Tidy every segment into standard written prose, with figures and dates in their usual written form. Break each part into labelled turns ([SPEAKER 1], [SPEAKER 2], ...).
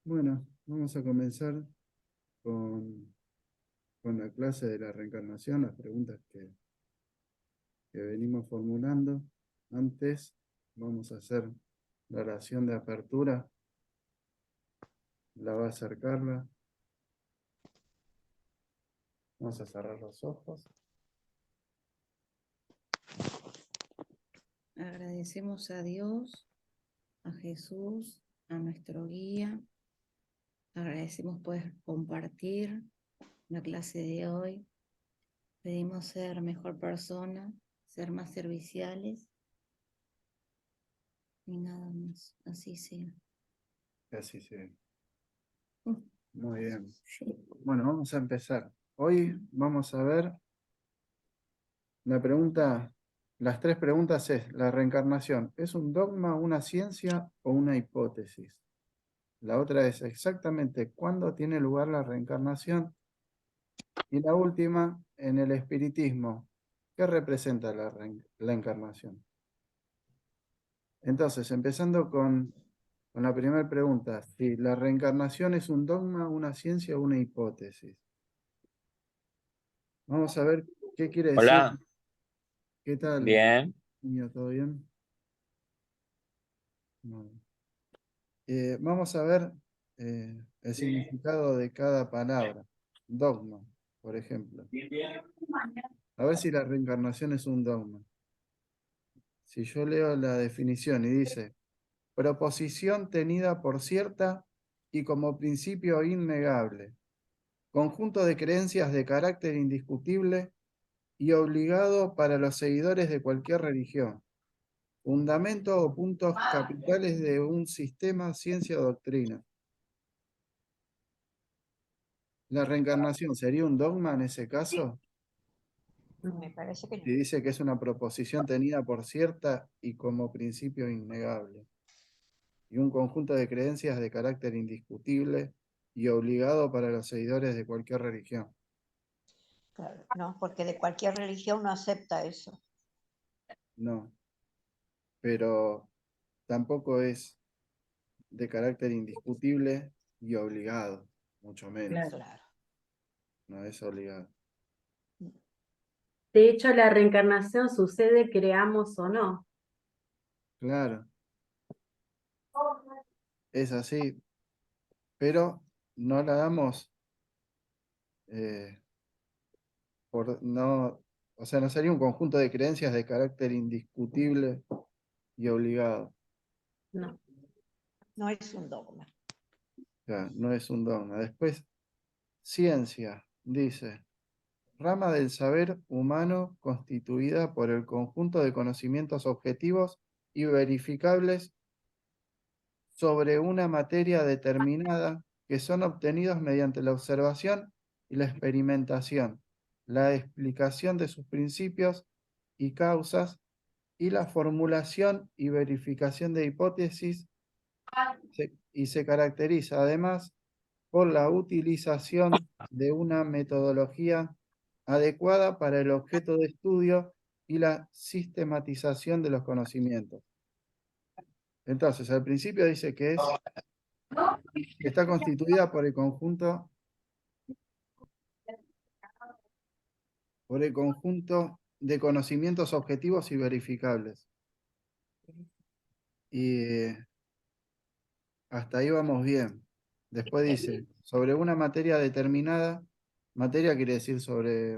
[SPEAKER 1] Bueno, vamos a comenzar con, con la clase de la reencarnación, las preguntas que venimos formulando. Antes vamos a hacer la oración de apertura, la va a hacer Carla. Vamos a cerrar los ojos.
[SPEAKER 2] Agradecemos a Dios, a Jesús, a nuestro guía. Agradecemos poder compartir la clase de hoy. Pedimos ser mejor persona, ser más serviciales y nada más. Así sea.
[SPEAKER 1] Así sí.
[SPEAKER 2] Mm,
[SPEAKER 1] Muy bien.
[SPEAKER 2] sí.
[SPEAKER 1] Bueno, vamos a empezar. Hoy vamos a ver la pregunta, las tres preguntas es, ¿la reencarnación es un dogma, una ciencia o una hipótesis? La otra es exactamente cuándo tiene lugar la reencarnación. Y la última, en el espiritismo, ¿qué representa la encarnación? Entonces, empezando con la primera pregunta, si la reencarnación es un dogma, una ciencia o una hipótesis. Vamos a ver qué quiere decir.
[SPEAKER 3] Hola,
[SPEAKER 1] ¿Qué tal,
[SPEAKER 3] bien.
[SPEAKER 1] niño? ¿Todo bien? Bueno. Vamos a ver el significado de cada palabra. Dogma, por ejemplo. A ver si la reencarnación es un dogma. Si yo leo la definición y dice, proposición tenida por cierta y como principio innegable, conjunto de creencias de carácter indiscutible y obligado para los seguidores de cualquier religión, fundamento o puntos capitales de un sistema, ciencia o doctrina. ¿La reencarnación sería un dogma en ese caso?
[SPEAKER 4] Me parece que no.
[SPEAKER 1] Y dice que es una proposición tenida por cierta y como principio innegable, y un conjunto de creencias de carácter indiscutible y obligado para los seguidores de cualquier religión.
[SPEAKER 4] Claro, no, porque de cualquier religión no acepta eso.
[SPEAKER 1] No, pero tampoco es de carácter indiscutible y obligado, mucho menos.
[SPEAKER 4] Claro.
[SPEAKER 1] No es obligado.
[SPEAKER 5] De hecho, la reencarnación sucede, creamos o no.
[SPEAKER 1] Claro, es así, pero no la damos eh, no, o sea, no sería un conjunto de creencias de carácter indiscutible y obligado.
[SPEAKER 5] No.
[SPEAKER 4] No es un dogma.
[SPEAKER 1] O sea, no es un dogma. Después, ciencia, dice, rama del saber humano constituida por el conjunto de conocimientos objetivos y verificables sobre una materia determinada que son obtenidos mediante la observación y la experimentación, la explicación de sus principios y causas y la formulación y verificación de hipótesis y se caracteriza además por la utilización de una metodología adecuada para el objeto de estudio y la sistematización de los conocimientos. Entonces, al principio dice que está constituida por el conjunto de conocimientos objetivos y verificables. Y hasta ahí vamos bien. Después dice, sobre una materia determinada, materia quiere decir sobre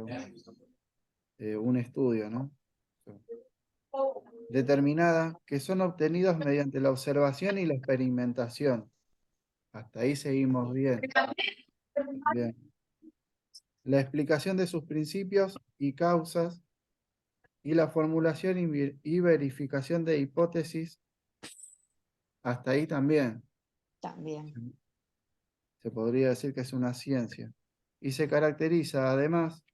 [SPEAKER 1] un estudio, ¿no? Determinada, que son obtenidos mediante la observación y la experimentación. Hasta ahí seguimos bien. Bien. La explicación de sus principios y causas y la formulación y verificación de hipótesis. Hasta ahí también.
[SPEAKER 4] También.
[SPEAKER 1] Se podría decir que es una ciencia. Y se caracteriza además,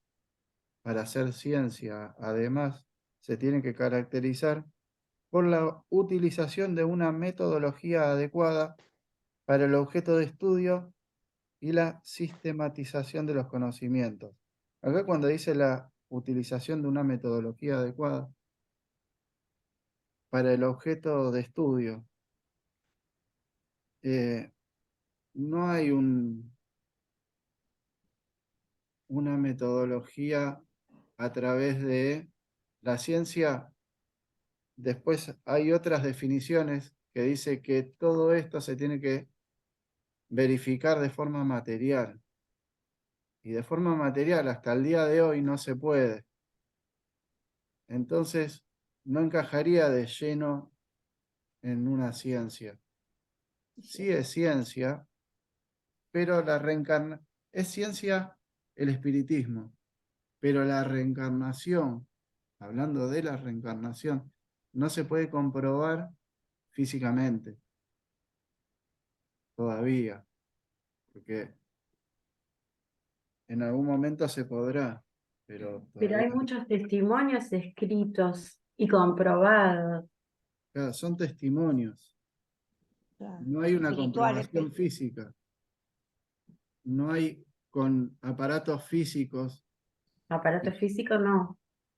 [SPEAKER 1] para ser ciencia, además, se tiene que caracterizar por la utilización de una metodología adecuada para el objeto de estudio y la sistematización de los conocimientos. Acá cuando dice la utilización de una metodología adecuada para el objeto de estudio, eh, no hay una metodología a través de la ciencia. Después hay otras definiciones que dice que todo esto se tiene que verificar de forma material. Y de forma material hasta el día de hoy no se puede. Entonces, no encajaría de lleno en una ciencia. Sí es ciencia, pero es ciencia el espiritismo, pero la reencarnación, hablando de la reencarnación, no se puede comprobar físicamente todavía, porque en algún momento se podrá, pero
[SPEAKER 5] Pero hay
[SPEAKER 1] todavía
[SPEAKER 5] muchos testimonios escritos y comprobados.
[SPEAKER 1] claro, son testimonios.
[SPEAKER 4] Claro.
[SPEAKER 1] No hay una
[SPEAKER 4] Espirituales,
[SPEAKER 1] comprobación física, no hay con aparatos físicos,
[SPEAKER 5] Aparato físico no.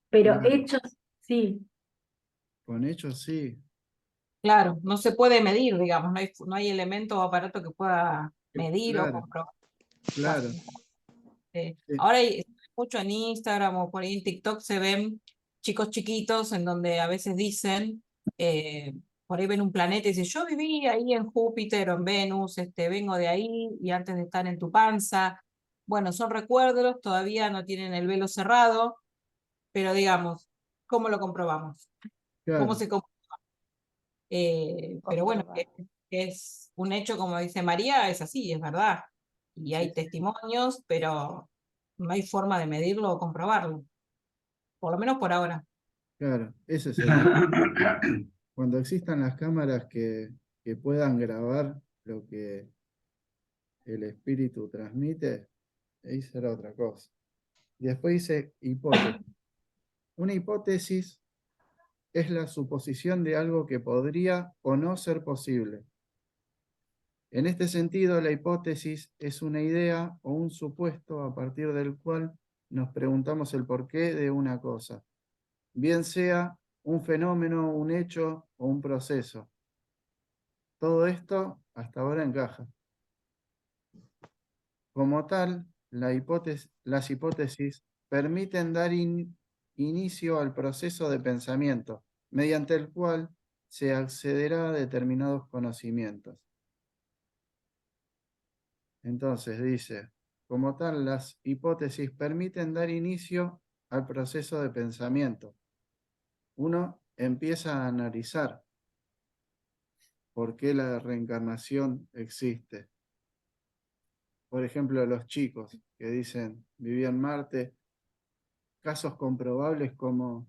[SPEAKER 5] Pero
[SPEAKER 1] claro,
[SPEAKER 5] hechos sí.
[SPEAKER 1] con hechos sí,
[SPEAKER 3] Claro, no se puede medir, digamos, no hay elemento o aparato que pueda medir o
[SPEAKER 1] claro,
[SPEAKER 3] comprobar.
[SPEAKER 1] claro, sí,
[SPEAKER 3] Ahora hay mucho en Instagram o por ahí en TikTok se ven chicos chiquitos en donde a veces dicen, eh, por ahí ven un planeta y dicen, yo viví ahí en Júpiter o en Venus, vengo de ahí y antes de estar en tu panza. Bueno, son recuerdos, todavía no tienen el velo cerrado, pero digamos, ¿cómo lo comprobamos? ¿Cómo
[SPEAKER 1] claro,
[SPEAKER 3] se comprueba? Pero bueno,
[SPEAKER 4] comprobar.
[SPEAKER 3] que es un hecho, como dice María, es así, es verdad. Y
[SPEAKER 1] sí,
[SPEAKER 3] hay testimonios, pero no hay forma de medirlo o comprobarlo, por lo menos por ahora.
[SPEAKER 1] claro, ese es el tema. Cuando existan las cámaras que puedan grabar lo que el espíritu transmite, ahí será otra cosa. Y después dice hipótesis. Una hipótesis es la suposición de algo que podría o no ser posible. En este sentido, la hipótesis es una idea o un supuesto a partir del cual nos preguntamos el porqué de una cosa, bien sea un fenómeno, un hecho o un proceso. Todo esto hasta ahora encaja. Como tal, las hipótesis permiten dar inicio al proceso de pensamiento, mediante el cual se accederá a determinados conocimientos. Entonces dice, como tal, las hipótesis permiten dar inicio al proceso de pensamiento. Uno empieza a analizar por qué la reencarnación existe. Por ejemplo, los chicos que dicen, viví en Marte, casos comprobables como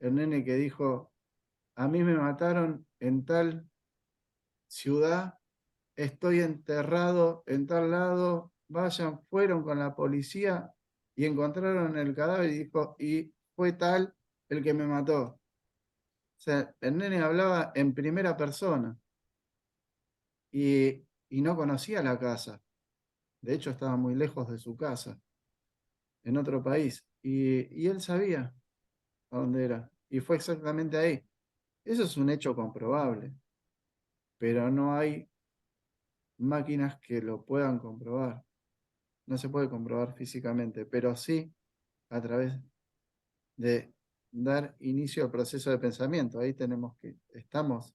[SPEAKER 1] el nene que dijo, a mí me mataron en tal ciudad, estoy enterrado en tal lado, vayan, fueron con la policía y encontraron el cadáver y dijo, y fue tal el que me mató. O sea, el nene hablaba en primera persona y no conocía la casa. De hecho, estaba muy lejos de su casa, en otro país. Y él sabía a dónde era. Y fue exactamente ahí. Eso es un hecho comprobable, pero no hay máquinas que lo puedan comprobar. No se puede comprobar físicamente, pero sí a través de dar inicio al proceso de pensamiento. Ahí estamos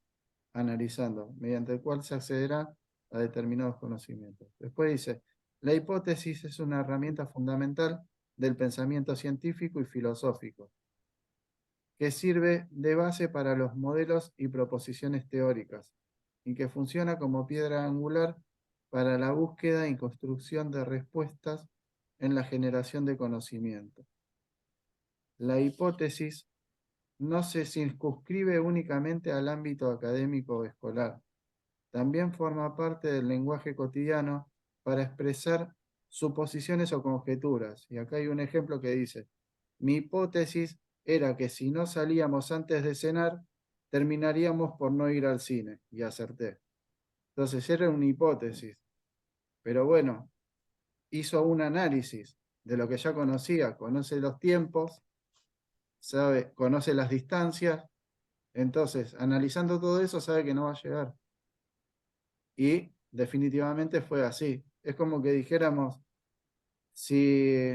[SPEAKER 1] analizando, mediante el cual se accederá a determinados conocimientos. Después dice, la hipótesis es una herramienta fundamental del pensamiento científico y filosófico, que sirve de base para los modelos y proposiciones teóricas, y que funciona como piedra angular para la búsqueda y construcción de respuestas en la generación de conocimiento. La hipótesis no se circunscribe únicamente al ámbito académico o escolar. También forma parte del lenguaje cotidiano para expresar suposiciones o conjeturas. Y acá hay un ejemplo que dice, mi hipótesis era que si no salíamos antes de cenar, terminaríamos por no ir al cine. Y acerté. Entonces era una hipótesis. Pero bueno, hizo un análisis de lo que ya conocía, conoce los tiempos, sabe, conoce las distancias, entonces analizando todo eso sabe que no va a llegar. Y definitivamente fue así. Es como que dijéramos, si,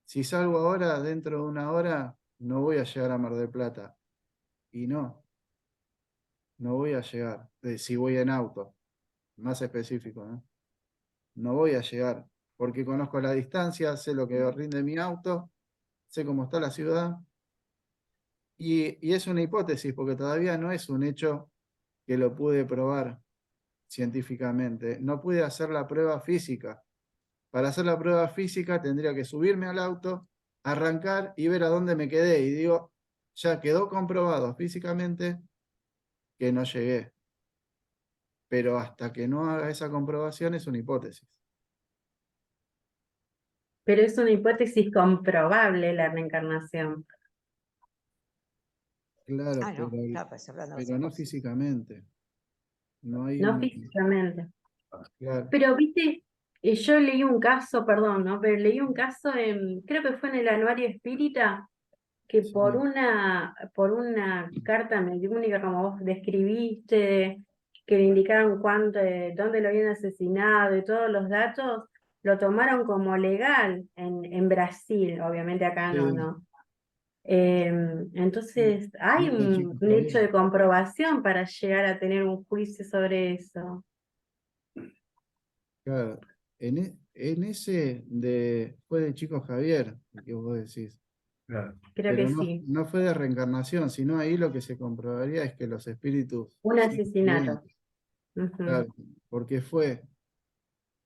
[SPEAKER 1] si salgo ahora, dentro de una hora, no voy a llegar a Mar del Plata. Y no, no voy a llegar. Si voy en auto, más específico, ¿no? No voy a llegar, porque conozco la distancia, sé lo que rinde mi auto, sé cómo está la ciudad. Y es una hipótesis, porque todavía no es un hecho que lo pude probar científicamente. No pude hacer la prueba física. Para hacer la prueba física tendría que subirme al auto, arrancar y ver a dónde me quedé. Y digo, ya quedó comprobado físicamente que no llegué. Pero hasta que no haga esa comprobación es una hipótesis.
[SPEAKER 5] Pero es una hipótesis comprobable la reencarnación.
[SPEAKER 1] Claro,
[SPEAKER 4] Ah, no, claro, pues hablando de
[SPEAKER 1] pero
[SPEAKER 4] otra
[SPEAKER 1] no
[SPEAKER 4] cosa.
[SPEAKER 1] físicamente. No hay
[SPEAKER 5] No
[SPEAKER 1] una...
[SPEAKER 5] físicamente.
[SPEAKER 1] Claro,
[SPEAKER 5] Pero viste, yo leí un caso, perdón, ¿no? Pero leí un caso creo que fue en el Anuario Espírita, que por
[SPEAKER 1] sí,
[SPEAKER 5] una carta mediúnica, como vos describiste, que le indicaron dónde lo habían asesinado y todos los datos, lo tomaron como legal en Brasil, obviamente acá no,
[SPEAKER 1] sí,
[SPEAKER 5] ¿no?
[SPEAKER 1] sí.
[SPEAKER 5] Entonces, hay
[SPEAKER 1] Uno de chicos
[SPEAKER 5] un hecho
[SPEAKER 1] Javier.
[SPEAKER 5] de comprobación para llegar a tener un juicio sobre eso.
[SPEAKER 1] Claro, en ese fue de Chico Javier, el que vos decís.
[SPEAKER 6] Claro.
[SPEAKER 5] Creo que
[SPEAKER 1] Pero no,
[SPEAKER 5] sí.
[SPEAKER 1] no fue de reencarnación, sino ahí lo que se comprobaría es que los espíritus
[SPEAKER 5] Un
[SPEAKER 1] siguen viviendo.
[SPEAKER 5] asesinato. Ujú.
[SPEAKER 1] Claro, porque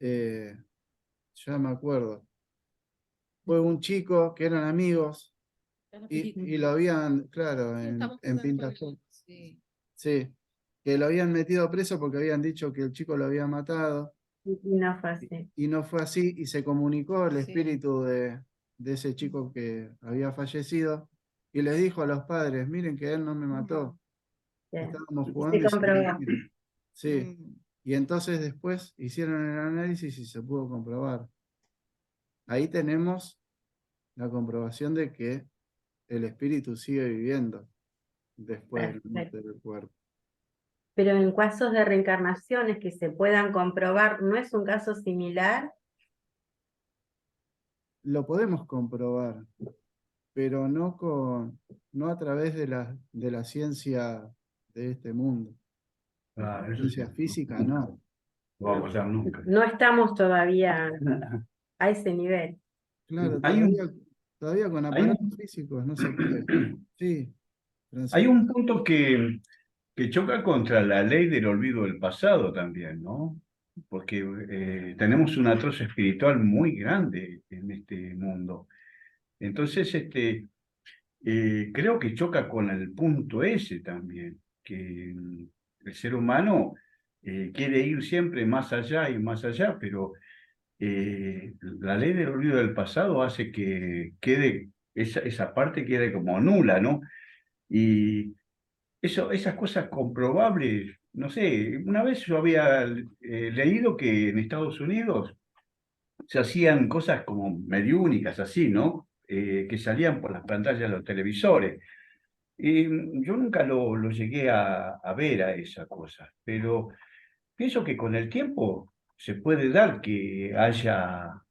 [SPEAKER 1] eh, ya me acuerdo, fue un chico que eran amigos
[SPEAKER 2] Ya la
[SPEAKER 1] y
[SPEAKER 2] película.
[SPEAKER 1] lo habían, claro,
[SPEAKER 2] Sí, estamos
[SPEAKER 1] en
[SPEAKER 2] pensando por
[SPEAKER 1] Pintafel,
[SPEAKER 2] sí.
[SPEAKER 1] sí, que lo habían metido preso porque habían dicho que el chico lo había matado.
[SPEAKER 5] Y no fue así.
[SPEAKER 1] Y no fue así, y se comunicó el
[SPEAKER 2] Sí.
[SPEAKER 1] espíritu de ese chico que había fallecido, y les dijo a los padres, miren que él no me mató,
[SPEAKER 5] Sí.
[SPEAKER 1] estábamos
[SPEAKER 5] Y se
[SPEAKER 1] jugando y se
[SPEAKER 5] comprobó.
[SPEAKER 1] rieron". Sí,
[SPEAKER 2] Mm.
[SPEAKER 1] y entonces después hicieron el análisis y se pudo comprobar. Ahí tenemos la comprobación de que el espíritu sigue viviendo después de la
[SPEAKER 5] Perfecto.
[SPEAKER 1] muerte del cuerpo.
[SPEAKER 5] Pero en casos de reencarnaciones que se puedan comprobar, ¿no es un caso similar?
[SPEAKER 1] Lo podemos comprobar, pero no a través de la ciencia de este mundo.
[SPEAKER 6] Claro, eso sí.
[SPEAKER 1] Ciencia física, no.
[SPEAKER 6] No va a pasar nunca.
[SPEAKER 5] No estamos todavía a ese nivel.
[SPEAKER 1] Claro,
[SPEAKER 6] Hay
[SPEAKER 1] todavía con
[SPEAKER 6] hay
[SPEAKER 1] aparatos
[SPEAKER 6] un,
[SPEAKER 1] físicos no se puede. Sí,
[SPEAKER 6] hay
[SPEAKER 1] Francisco.
[SPEAKER 6] un punto que choca contra la ley del olvido del pasado también, ¿no? Porque tenemos un atroz espiritual muy grande en este mundo. Entonces, creo que choca con el punto ese también, que el ser humano quiere ir siempre más allá y más allá, pero la ley del olvido del pasado hace que quede, esa parte quede como nula, ¿no? Y esas cosas comprobables, no sé, una vez yo había leído que en Estados Unidos se hacían cosas como mediúnicas, así, ¿no? Que salían por las pantallas de los televisores. Y yo nunca lo llegué a ver a esa cosa, pero pienso que con el tiempo se puede dar que haya,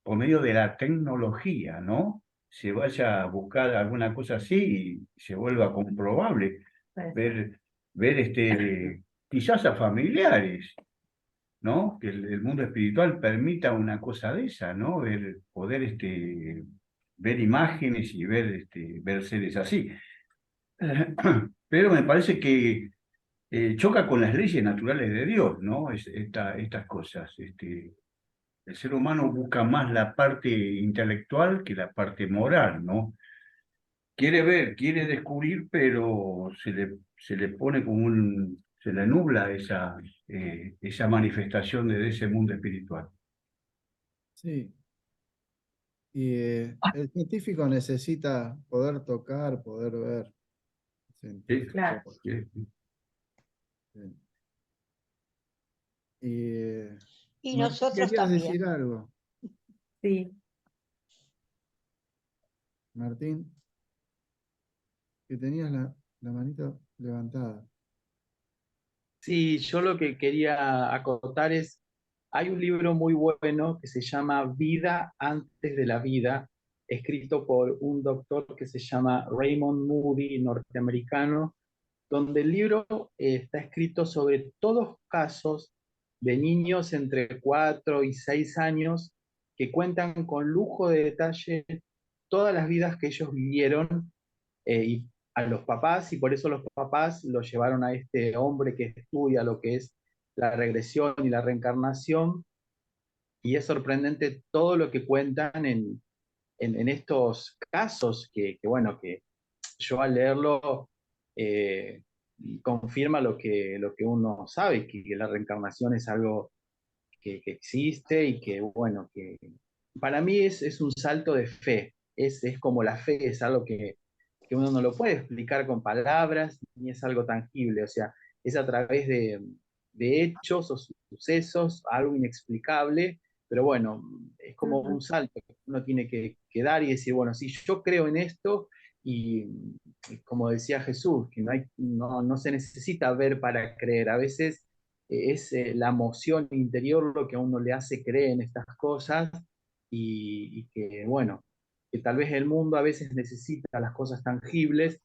[SPEAKER 6] por medio de la tecnología, ¿no? Se vaya a buscar alguna cosa así y se vuelva comprobable.
[SPEAKER 5] Puede ser.
[SPEAKER 6] Ver quizás a familiares, ¿no? Que el mundo espiritual permita una cosa de esa, ¿no? Poder ver imágenes y ver seres así. Pero me parece que choca con las leyes naturales de Dios, ¿no? Estas cosas. El ser humano busca más la parte intelectual que la parte moral, ¿no? Quiere ver, quiere descubrir, pero se le pone como se le nubla esa manifestación de ese mundo espiritual.
[SPEAKER 1] Sí. Y el científico necesita poder tocar, poder ver.
[SPEAKER 6] Sí,
[SPEAKER 5] Claro.
[SPEAKER 1] Científico.
[SPEAKER 6] sí.
[SPEAKER 1] Sí. Y
[SPEAKER 4] Y
[SPEAKER 1] Martín,
[SPEAKER 4] nosotros
[SPEAKER 1] querías decir
[SPEAKER 4] también.
[SPEAKER 1] algo.
[SPEAKER 5] Sí.
[SPEAKER 1] Martín, que tenías la manito levantada.
[SPEAKER 7] Sí, yo lo que quería acotar es, hay un libro muy bueno que se llama Vida antes de la vida, escrito por un doctor que se llama Raymond Moody, norteamericano, donde el libro está escrito sobre todos casos de niños entre 4 y 6 años que cuentan con lujo de detalle todas las vidas que ellos vivieron y a los papás, y por eso los papás lo llevaron a este hombre que estudia lo que es la regresión y la reencarnación, y es sorprendente todo lo que cuentan en estos casos bueno, que yo al leerlo eh, confirma lo que uno sabe, que la reencarnación es algo que existe y que, bueno, que para mí es un salto de fe, es como la fe, es algo que uno no lo puede explicar con palabras, ni es algo tangible, o sea, es a través de hechos o sucesos, algo inexplicable, pero bueno, es como un salto que uno tiene que dar y decir, bueno, si yo creo en esto, y, y como decía Jesús, que no se necesita ver para creer, a veces es la emoción interior lo que a uno le hace creer en estas cosas y que, bueno, que tal vez el mundo a veces necesita las cosas tangibles,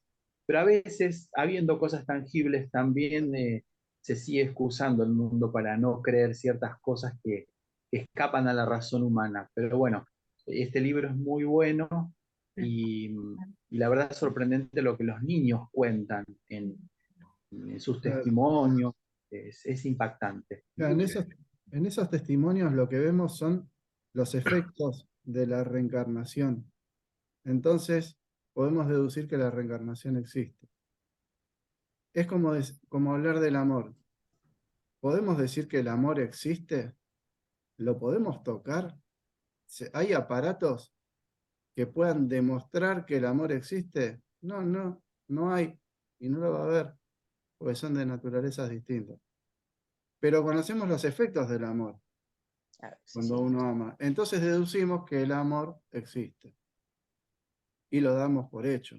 [SPEAKER 7] pero a veces, habiendo cosas tangibles, también se sigue excusando el mundo para no creer ciertas cosas que escapan a la razón humana. Pero bueno, este libro es muy bueno y, y la verdad es sorprendente lo que los niños cuentan en sus
[SPEAKER 1] Claro.
[SPEAKER 7] testimonios, es impactante.
[SPEAKER 1] Claro, en esos testimonios lo que vemos son los efectos de la reencarnación. Entonces, podemos deducir que la reencarnación existe. Es como hablar del amor. ¿Podemos decir que el amor existe? ¿Lo podemos tocar? ¿Hay aparatos que puedan demostrar que el amor existe? No, no, no hay. Y no lo va a haber, porque son de naturalezas distintas. Pero conocemos los efectos del amor
[SPEAKER 4] Claro,
[SPEAKER 1] cuando
[SPEAKER 4] sí.
[SPEAKER 1] uno ama. Entonces deducimos que el amor existe. Y lo damos por hecho.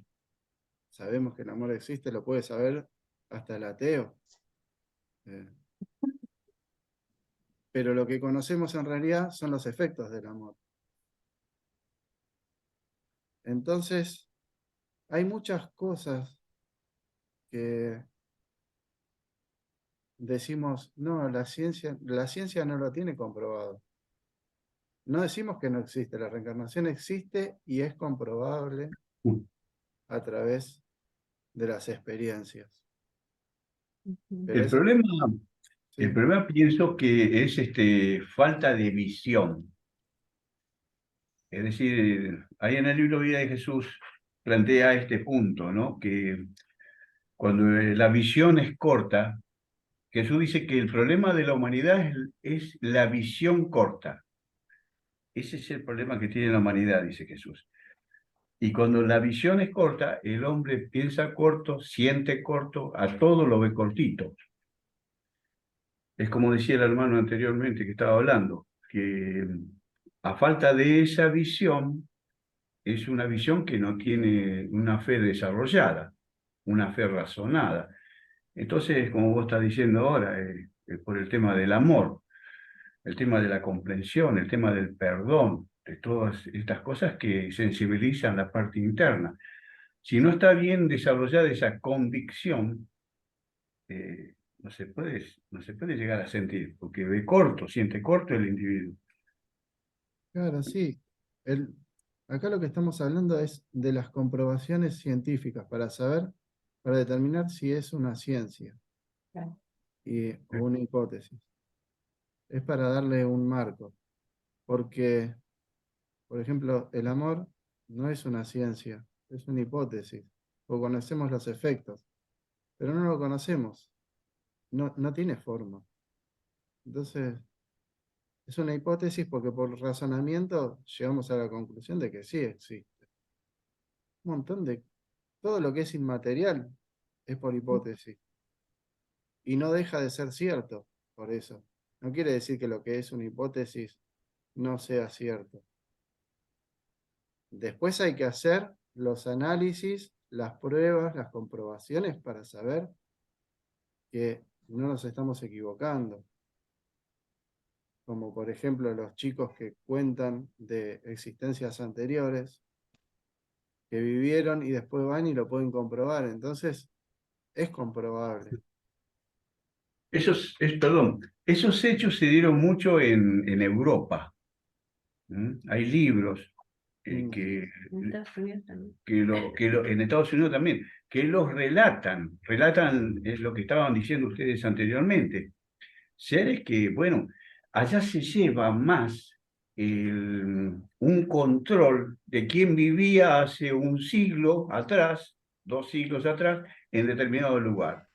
[SPEAKER 1] Sabemos que el amor existe, lo puede saber hasta el ateo. Eh, pero lo que conocemos en realidad son los efectos del amor. Entonces, hay muchas cosas que decimos, no, la ciencia no lo tiene comprobado. No decimos que no existe, la reencarnación existe y es comprobable a través de las experiencias. Pero
[SPEAKER 6] El
[SPEAKER 1] eso,
[SPEAKER 6] problema, el
[SPEAKER 1] sí,
[SPEAKER 6] problema pienso que es falta de visión. Es decir, ahí en el libro Vida de Jesús plantea este punto, ¿no? Que cuando la visión es corta, Jesús dice que el problema de la humanidad es la visión corta. Ese es el problema que tiene la humanidad, dice Jesús. Y cuando la visión es corta, el hombre piensa corto, siente corto, a todo lo ve cortito. Es como decía el hermano anteriormente que estaba hablando, que a falta de esa visión, es una visión que no tiene una fe desarrollada, una fe razonada. Entonces, como vos estás diciendo ahora, por el tema del amor, el tema de la comprensión, el tema del perdón, de todas estas cosas que sensibilizan la parte interna. Si no está bien desarrollada esa convicción, no se puede llegar a sentir, porque ve corto, siente corto el individuo.
[SPEAKER 1] claro, sí. El, acá lo que estamos hablando es de las comprobaciones científicas para saber, para determinar si es una ciencia
[SPEAKER 4] Claro.
[SPEAKER 1] o una hipótesis. Es para darle un marco, porque, por ejemplo, el amor no es una ciencia, es una hipótesis, o conocemos los efectos, pero no lo conocemos, no tiene forma. Entonces, es una hipótesis porque por razonamiento llegamos a la conclusión de que sí existe. Un montón de... Todo lo que es inmaterial es por hipótesis y no deja de ser cierto por eso. No quiere decir que lo que es una hipótesis no sea cierto. Después hay que hacer los análisis, las pruebas, las comprobaciones para saber que no nos estamos equivocando. Como por ejemplo los chicos que cuentan de existencias anteriores, que vivieron y después van y lo pueden comprobar. Entonces, es comprobable.
[SPEAKER 6] Esos hechos se dieron mucho en Europa. Hay libros
[SPEAKER 1] Mm.
[SPEAKER 5] En Estados Unidos también.
[SPEAKER 6] en Estados Unidos también, que los relatan es lo que estaban diciendo ustedes anteriormente. Seres que, bueno, allá se lleva más un control de quién vivía hace un siglo atrás, 2 siglos atrás, en determinado lugar.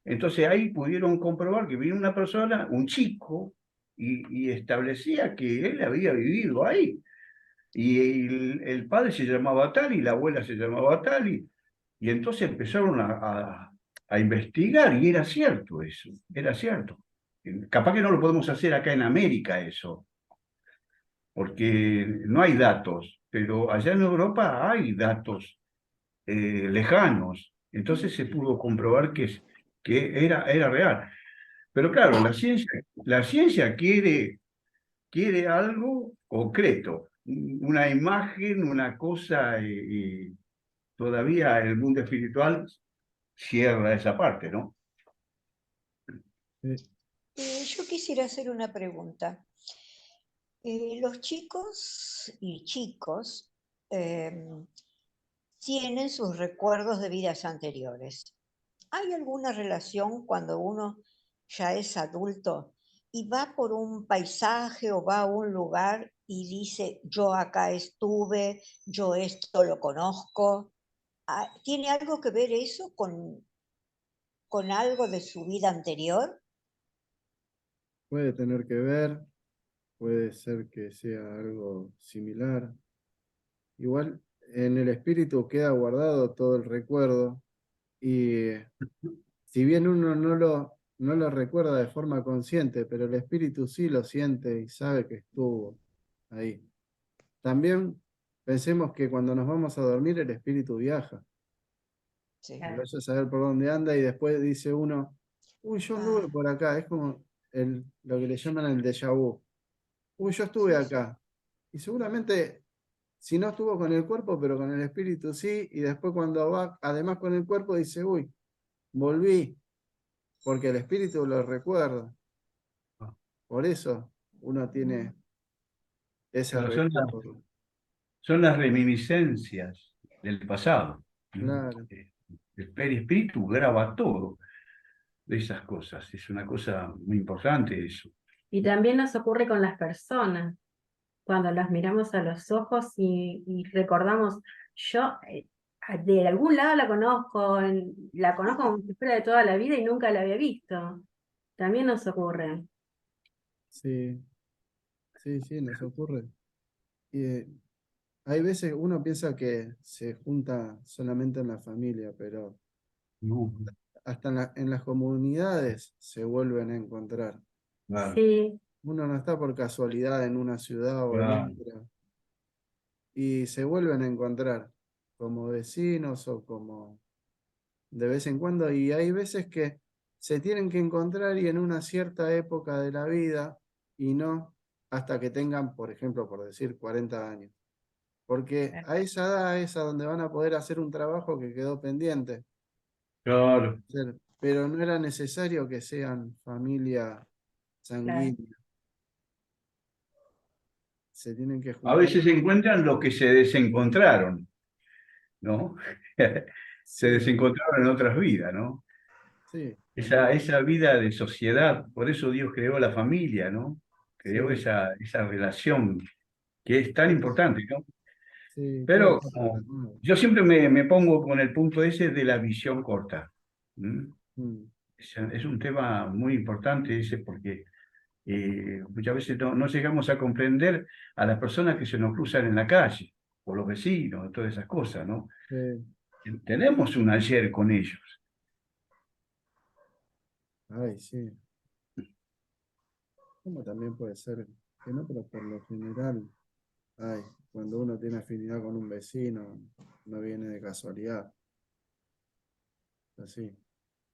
[SPEAKER 6] Entonces ahí pudieron comprobar que vino una persona, un chico, y establecía que él había vivido ahí. Y el padre se llamaba tal y la abuela se llamaba tal, y entonces empezaron a investigar y era cierto eso, era cierto. Capaz que no lo podemos hacer acá en América eso, porque no hay datos, pero allá en Europa hay datos lejanos, entonces se pudo comprobar que era real. Pero claro, la ciencia quiere algo concreto, una imagen, una cosa, y todavía el mundo espiritual cierra esa parte, ¿no?
[SPEAKER 1] Sí.
[SPEAKER 4] Yo quisiera hacer una pregunta. Los chicos y chicos tienen sus recuerdos de vidas anteriores. ¿Hay alguna relación cuando uno ya es adulto y va por un paisaje o va a un lugar y dice, yo acá estuve, yo esto lo conozco? ¿Tiene algo que ver eso con algo de su vida anterior?
[SPEAKER 1] Puede tener que ver, puede ser que sea algo similar. Igual en el espíritu queda guardado todo el recuerdo y si bien uno no lo recuerda de forma consciente, pero el espíritu sí lo siente y sabe que estuvo ahí. También pensemos que cuando nos vamos a dormir el espíritu viaja.
[SPEAKER 4] Sí.
[SPEAKER 5] Claro.
[SPEAKER 1] Vaya a saber por dónde anda y después dice uno, uy, yo anduve
[SPEAKER 4] Ah,
[SPEAKER 1] por acá. Es como lo que le llaman el déjà vu. Uy, yo estuve
[SPEAKER 4] sí, sí.
[SPEAKER 1] acá. Y seguramente, si no estuvo con el cuerpo, pero con el espíritu sí, y después cuando va, además con el cuerpo, dice, uy, volví, porque el espíritu lo recuerda. Por eso uno tiene ese
[SPEAKER 6] Claro,
[SPEAKER 1] recuerdo.
[SPEAKER 6] son las reminiscencias del pasado.
[SPEAKER 1] Claro,
[SPEAKER 6] El espíritu graba todo de esas cosas. Es una cosa muy importante eso.
[SPEAKER 5] Y también nos ocurre con las personas, cuando las miramos a los ojos y recordamos, yo de algún lado la conozco como si fuera de toda la vida y nunca la había visto. También nos ocurre.
[SPEAKER 1] sí, sí, sí, nos ocurre. Y, hay veces uno piensa que se junta solamente en la familia, pero
[SPEAKER 6] No,
[SPEAKER 1] hasta en las comunidades se vuelven a encontrar.
[SPEAKER 6] claro,
[SPEAKER 5] Sí,
[SPEAKER 1] Uno no está por casualidad en una ciudad o en
[SPEAKER 6] claro.
[SPEAKER 1] otra y se vuelven a encontrar como vecinos o como de vez en cuando. Y hay veces que se tienen que encontrar y en una cierta época de la vida y no hasta que tengan, por ejemplo, por decir, 40 años. Porque a esa edad es a donde van a poder hacer un trabajo que quedó pendiente.
[SPEAKER 6] Claro.
[SPEAKER 1] Pero no era necesario que sean familia
[SPEAKER 5] claro.
[SPEAKER 1] sanguínea. Se tienen que
[SPEAKER 6] A
[SPEAKER 1] juntar.
[SPEAKER 6] veces se encuentran los que se desencontraron, ¿no? Se
[SPEAKER 1] Sí,
[SPEAKER 6] desencontraron en otras vidas, ¿no?
[SPEAKER 1] sí,
[SPEAKER 6] Esa vida de sociedad, por eso Dios creó la familia, ¿no? Creó
[SPEAKER 1] sí,
[SPEAKER 6] esa relación que es tan importante, ¿no?
[SPEAKER 1] sí, todo
[SPEAKER 6] Pero
[SPEAKER 1] está programado.
[SPEAKER 6] yo siempre me pongo con el punto ese de la visión corta. ¿Mm?
[SPEAKER 1] Mm,
[SPEAKER 6] Es un tema muy importante ese porque muchas veces no llegamos a comprender a las personas que se nos cruzan en la calle, o los vecinos, todas esas cosas, ¿no?
[SPEAKER 1] sí.
[SPEAKER 6] Tenemos un ayer con ellos.
[SPEAKER 1] Ay, sí. Como también puede ser que no, pero por lo general, ay, cuando uno tiene afinidad con un vecino, no viene de casualidad. Así.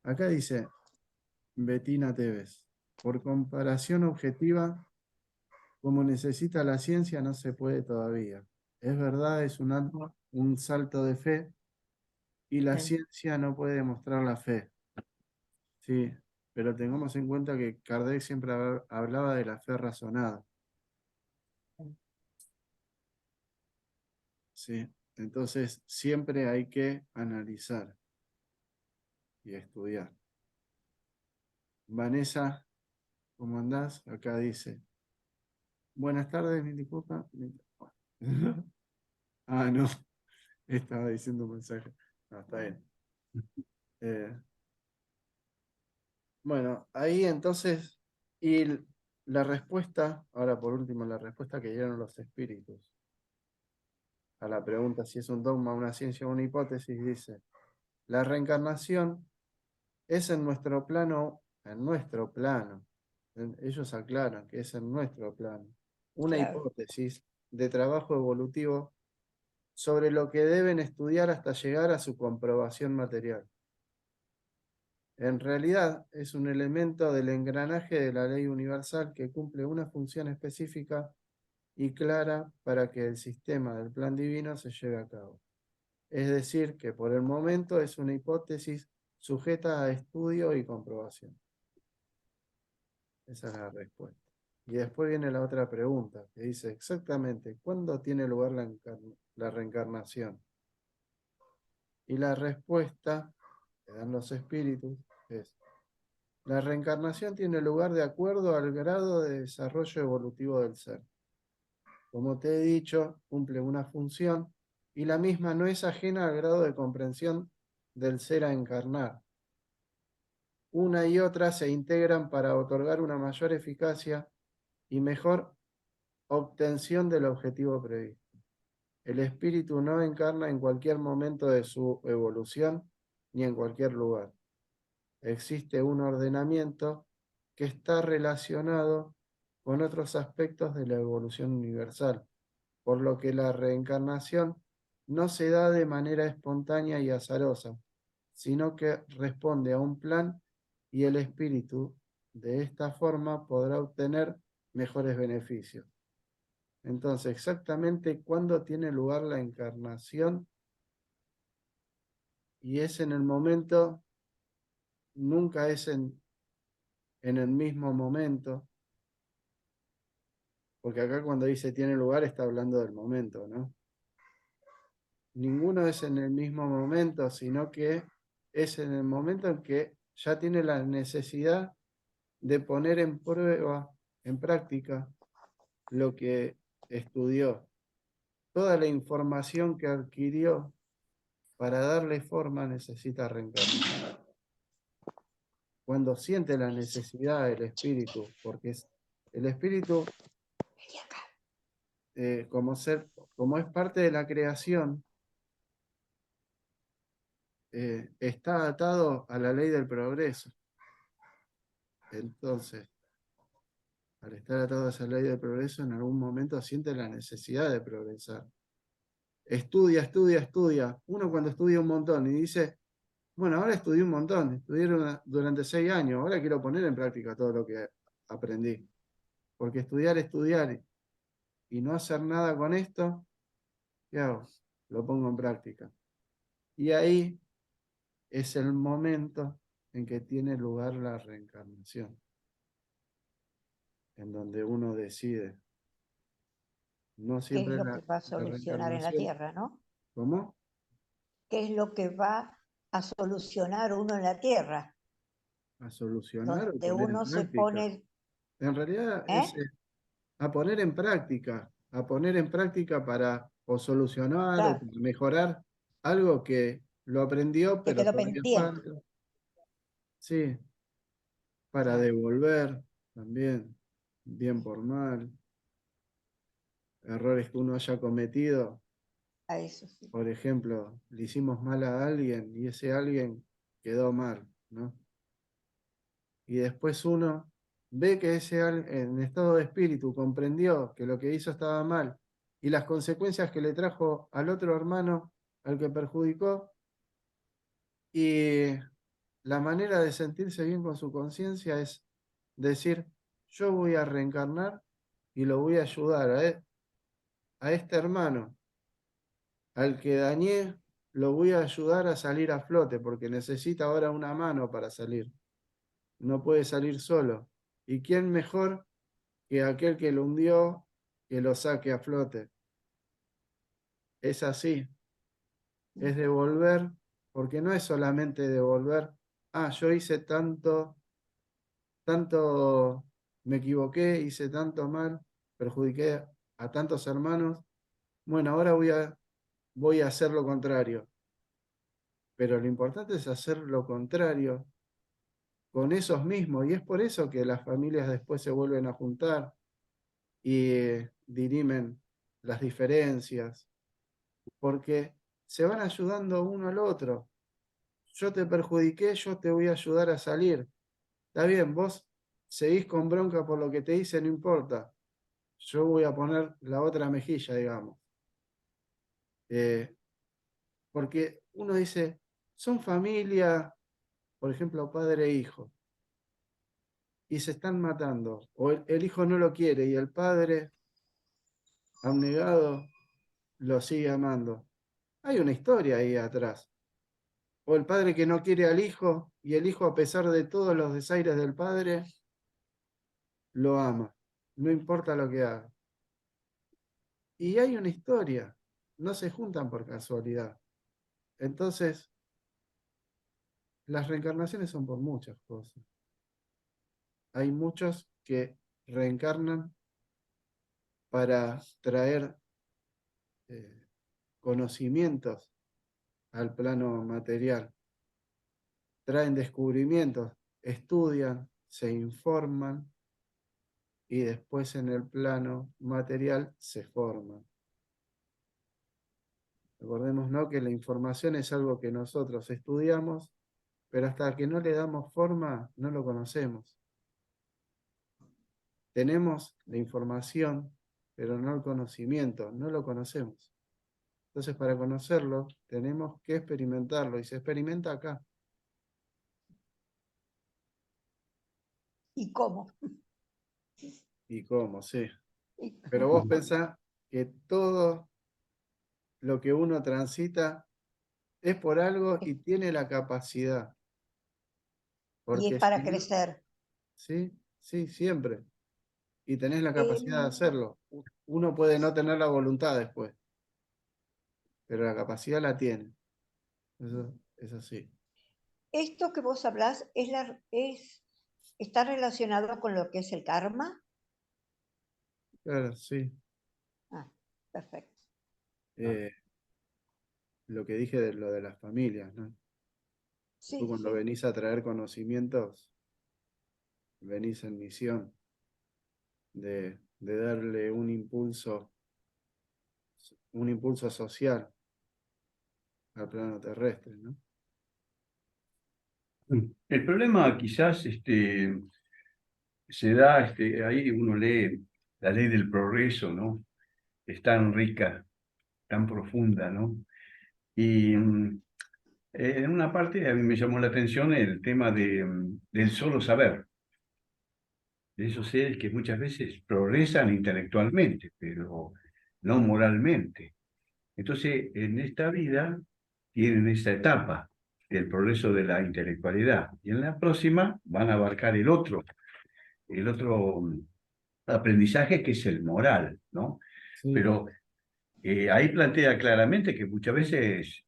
[SPEAKER 1] Acá dice, Betina Tevez. Por comparación objetiva, como necesita la ciencia, no se puede todavía. Es verdad, es un salto de fe, y la
[SPEAKER 5] Sí.
[SPEAKER 1] ciencia no puede demostrar la fe. Sí, pero tengamos en cuenta que Kardec siempre hablaba de la fe razonada. Sí, entonces siempre hay que analizar y estudiar. Vanessa, ¿cómo andás? Acá dice, buenas tardes, mi disculpa. Ah, no, estaba diciendo un mensaje. No, está bien. Eh, bueno, ahí entonces, y la respuesta, ahora por último, la respuesta que dieron los espíritus a la pregunta si es un dogma, una ciencia o una hipótesis, dice, la reencarnación es en nuestro plano, ellos aclaran que es en nuestro plano, una
[SPEAKER 4] Claro.
[SPEAKER 1] hipótesis de trabajo evolutivo sobre lo que deben estudiar hasta llegar a su comprobación material. En realidad es un elemento del engranaje de la ley universal que cumple una función específica y clara para que el sistema del plan divino se lleve a cabo. Es decir, que por el momento es una hipótesis sujeta a estudio y comprobación. Esa es la respuesta. Y después viene la otra pregunta, que dice exactamente, ¿cuándo tiene lugar la reencarnación? Y la respuesta que dan los espíritus es, la reencarnación tiene lugar de acuerdo al grado de desarrollo evolutivo del ser. Como te he dicho, cumple una función y la misma no es ajena al grado de comprensión del ser a encarnar. Una y otra se integran para otorgar una mayor eficacia y mejor obtención del objetivo previsto. El espíritu no encarna en cualquier momento de su evolución ni en cualquier lugar. Existe un ordenamiento que está relacionado con otros aspectos de la evolución universal, por lo que la reencarnación no se da de manera espontánea y azarosa, sino que responde a un plan y el espíritu de esta forma podrá obtener mejores beneficios. Entonces, exactamente cuándo tiene lugar la encarnación, y es en el momento, nunca es en el mismo momento, porque acá cuando dice tiene lugar está hablando del momento, ¿no? Ninguno es en el mismo momento, sino que es en el momento en que ya tiene la necesidad de poner en prueba, en práctica, lo que estudió. Toda la información que adquirió para darle forma necesita reencarnar. Cuando siente la necesidad del espíritu, porque el espíritu, como es parte de la creación, está atado a la ley del progreso. Entonces, al estar atado a esa ley del progreso, en algún momento siente la necesidad de progresar. Estudia, estudia, estudia. Uno cuando estudia un montón y dice, bueno, ahora estudié un montón, estudié durante 6 años, ahora quiero poner en práctica todo lo que aprendí. Porque estudiar y no hacer nada con esto, ¿qué hago? Lo pongo en práctica. Y ahí es el momento en que tiene lugar la reencarnación, en donde uno decide. No
[SPEAKER 4] ¿Qué es
[SPEAKER 1] siempre
[SPEAKER 4] lo que va a
[SPEAKER 1] la
[SPEAKER 4] solucionar en la
[SPEAKER 1] reencarnación.
[SPEAKER 4] Tierra, no?
[SPEAKER 1] ¿Cómo?
[SPEAKER 4] ¿Qué es lo que va a solucionar uno en la Tierra?
[SPEAKER 1] A solucionar o
[SPEAKER 4] Donde
[SPEAKER 1] poner en
[SPEAKER 4] uno se
[SPEAKER 1] práctica.
[SPEAKER 4] pone,
[SPEAKER 1] En realidad es
[SPEAKER 4] ¿eh?
[SPEAKER 1] a poner en práctica para o solucionar o
[SPEAKER 4] Claro,
[SPEAKER 1] para mejorar algo que lo aprendió,
[SPEAKER 4] que
[SPEAKER 1] pero
[SPEAKER 4] quedó
[SPEAKER 1] todavía
[SPEAKER 4] pendiente.
[SPEAKER 1] falta. Sí, para
[SPEAKER 4] Claro,
[SPEAKER 1] devolver también, bien por mal, errores que uno haya cometido.
[SPEAKER 4] a eso sí.
[SPEAKER 1] Por ejemplo, le hicimos mal a alguien y ese alguien quedó mal, ¿no? Y después uno ve que en estado de espíritu comprendió que lo que hizo estaba mal y las consecuencias que le trajo al otro hermano al que perjudicó, y la manera de sentirse bien con su conciencia es decir, yo voy a reencarnar y lo voy a ayudar a este hermano, al que dañé, lo voy a ayudar a salir a flote, porque necesita ahora una mano para salir. No puede salir solo. ¿Y quién mejor que aquel que lo hundió, que lo saque a flote? Es así, es devolver, porque no es solamente devolver, yo hice tanto, me equivoqué, hice tanto mal, perjudiqué a tantos hermanos, bueno, ahora voy a hacer lo contrario. Pero lo importante es hacer lo contrario con esos mismos, y es por eso que las familias después se vuelven a juntar y dirimen las diferencias, porque se van ayudando uno al otro. Yo te perjudiqué, yo te voy a ayudar a salir. Está bien, vos seguís con bronca por lo que te hice, no importa. Yo voy a poner la otra mejilla, digamos. Porque uno dice, son familia, por ejemplo, padre e hijo, y se están matando, o el hijo no lo quiere y el padre, abnegado, lo sigue amando. Hay una historia ahí atrás. O el padre que no quiere al hijo y el hijo, a pesar de todos los desaires del padre, lo ama, no importa lo que haga. Y hay una historia, no se juntan por casualidad. Entonces, las reencarnaciones son por muchas cosas. Hay muchos que reencarnan para traer conocimientos al plano material. Traen descubrimientos, estudian, se informan y después en el plano material se forman. Recordemos, ¿no?, que la información es algo que nosotros estudiamos, pero hasta que no le damos forma, no lo conocemos. Tenemos la información, pero no el conocimiento, no lo conocemos. Entonces, para conocerlo, tenemos que experimentarlo, y se experimenta acá.
[SPEAKER 4] ¿Y cómo?
[SPEAKER 1] ¿Y cómo? Sí. Pero vos pensás que todo lo que uno transita es por algo y tiene la capacidad.
[SPEAKER 4] Y
[SPEAKER 1] Porque
[SPEAKER 4] es para
[SPEAKER 1] si no,
[SPEAKER 4] crecer.
[SPEAKER 1] sí, sí, siempre. Y tenés la
[SPEAKER 4] Em,
[SPEAKER 1] capacidad de hacerlo. Uno puede no tener la voluntad después, pero la capacidad la tiene. Eso es así.
[SPEAKER 4] Esto que vos hablás está relacionado con lo que es el karma.
[SPEAKER 1] Claro, sí.
[SPEAKER 4] Ah, perfecto.
[SPEAKER 1] Lo que dije de lo de las familias, ¿no? Tú
[SPEAKER 4] Sí,
[SPEAKER 1] cuando
[SPEAKER 4] sí.
[SPEAKER 1] venís a traer conocimientos, venís en misión de darle un impulso social al plano terrestre, ¿no?
[SPEAKER 6] El problema quizás se da, ahí uno lee la ley del progreso, ¿no? Es tan rica, tan profunda, ¿no? Y en una parte a mí me llamó la atención el tema del solo saber, de esos seres que muchas veces progresan intelectualmente, pero no moralmente. Entonces, en esta vida tienen esta etapa del progreso de la intelectualidad, y en la próxima van a abarcar el otro aprendizaje, que es el moral, ¿no?
[SPEAKER 1] Sí.
[SPEAKER 6] Pero ahí plantea claramente que muchas veces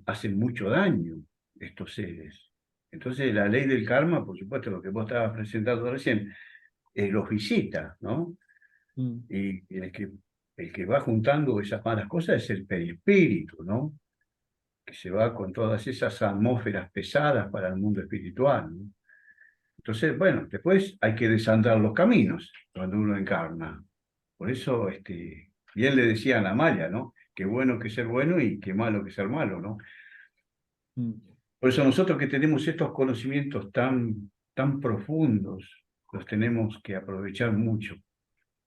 [SPEAKER 6] hacen mucho daño estos seres. Entonces la ley del karma, por supuesto, lo que vos estabas presentando recién, los visita, ¿no?
[SPEAKER 1] Mm.
[SPEAKER 6] Y el que va juntando esas malas cosas es el perispíritu, ¿no? Que se va con todas esas atmósferas pesadas para el mundo espiritual, ¿no? Entonces, bueno, después hay que desandar los caminos cuando uno encarna. Por eso, bien le decían a Maya, ¿no? Qué bueno que ser bueno y qué malo que ser malo, ¿no?
[SPEAKER 1] Mm.
[SPEAKER 6] Por eso nosotros que tenemos estos conocimientos tan, tan profundos, los tenemos que aprovechar mucho.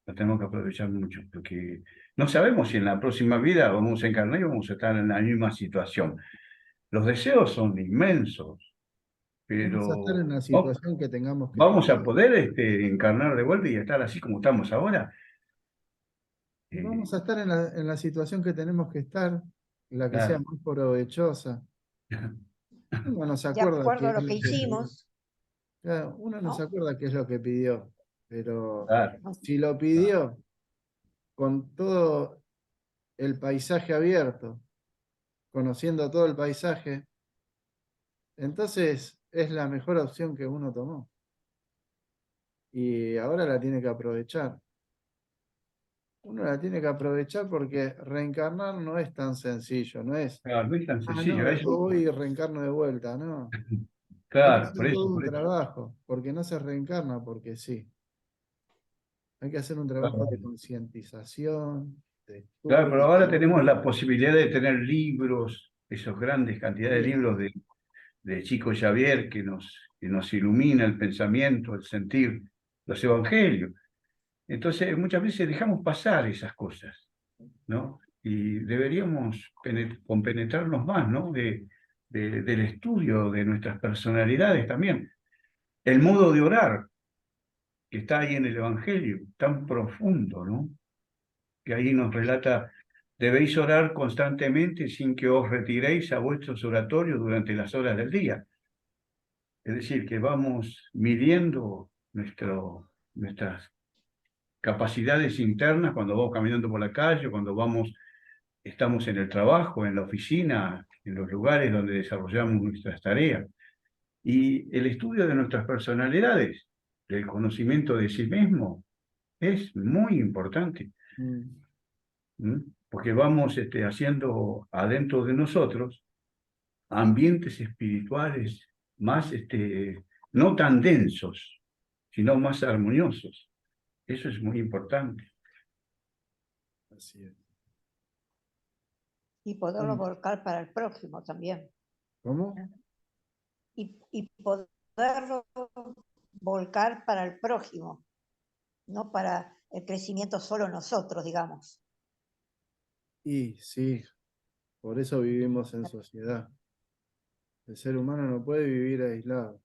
[SPEAKER 6] Los tenemos que aprovechar mucho, porque no sabemos si en la próxima vida vamos a encarnar y vamos a estar en la misma situación. Los deseos son inmensos,
[SPEAKER 1] Vamos a estar
[SPEAKER 6] pero
[SPEAKER 1] en la situación que tengamos que
[SPEAKER 6] vamos a
[SPEAKER 1] estar.
[SPEAKER 6] poder encarnar de vuelta y estar así como estamos ahora.
[SPEAKER 1] Vamos a estar en la situación que tenemos que estar, la que sea
[SPEAKER 6] Claro.
[SPEAKER 1] más provechosa. Uno no se
[SPEAKER 4] De
[SPEAKER 1] acuerda
[SPEAKER 4] acuerdo
[SPEAKER 1] qué
[SPEAKER 4] a
[SPEAKER 1] es
[SPEAKER 4] lo
[SPEAKER 1] lo
[SPEAKER 4] que
[SPEAKER 1] que pidió.
[SPEAKER 4] hicimos,
[SPEAKER 1] Claro, uno no se
[SPEAKER 4] ¿no?
[SPEAKER 1] acuerda qué es lo que pidió, pero
[SPEAKER 6] Claro.
[SPEAKER 1] si lo pidió con todo el paisaje abierto, conociendo todo el paisaje, entonces es la mejor opción que uno tomó. Y ahora la tiene que aprovechar. Uno la tiene que aprovechar porque reencarnar no es tan sencillo, no es,
[SPEAKER 6] Claro, no es tan
[SPEAKER 1] ah,
[SPEAKER 6] sencillo
[SPEAKER 1] no,
[SPEAKER 6] eso.
[SPEAKER 1] después voy y reencarno de vuelta, no. Hay que
[SPEAKER 6] Claro,
[SPEAKER 1] hacer todo un
[SPEAKER 6] por eso.
[SPEAKER 1] trabajo, porque no se reencarna porque sí. Hay que hacer un trabajo de
[SPEAKER 6] Claro,
[SPEAKER 1] concientización, de
[SPEAKER 6] claro, pero ahora
[SPEAKER 1] estudio.
[SPEAKER 6] tenemos la posibilidad de tener libros, esos grandes cantidades de libros de Chico Xavier que nos ilumina el pensamiento, el sentir, los evangelios. Entonces, muchas veces dejamos pasar esas cosas, ¿no? Y deberíamos compenetrarnos más, ¿no? Del estudio de nuestras personalidades también. El modo de orar que está ahí en el Evangelio, tan profundo, ¿no? Que ahí nos relata, debéis orar constantemente sin que os retiréis a vuestros oratorios durante las horas del día. Es decir, que vamos midiendo nuestras capacidades internas cuando vamos caminando por la calle, cuando estamos en el trabajo, en la oficina, en los lugares donde desarrollamos nuestras tareas. Y el estudio de nuestras personalidades, del conocimiento de sí mismo, es muy importante.
[SPEAKER 1] Mm,
[SPEAKER 6] ¿Mm? Porque vamos haciendo adentro de nosotros ambientes espirituales más, no tan densos, sino más armoniosos. Eso es muy importante.
[SPEAKER 1] así es.
[SPEAKER 4] y poderlo
[SPEAKER 1] Mm,
[SPEAKER 4] volcar para el prójimo también.
[SPEAKER 1] ¿cómo?
[SPEAKER 4] Y poderlo volcar para el prójimo, no para el crecimiento solo nosotros, digamos.
[SPEAKER 1] Y sí, por eso vivimos en sociedad. El ser humano no puede vivir aislado.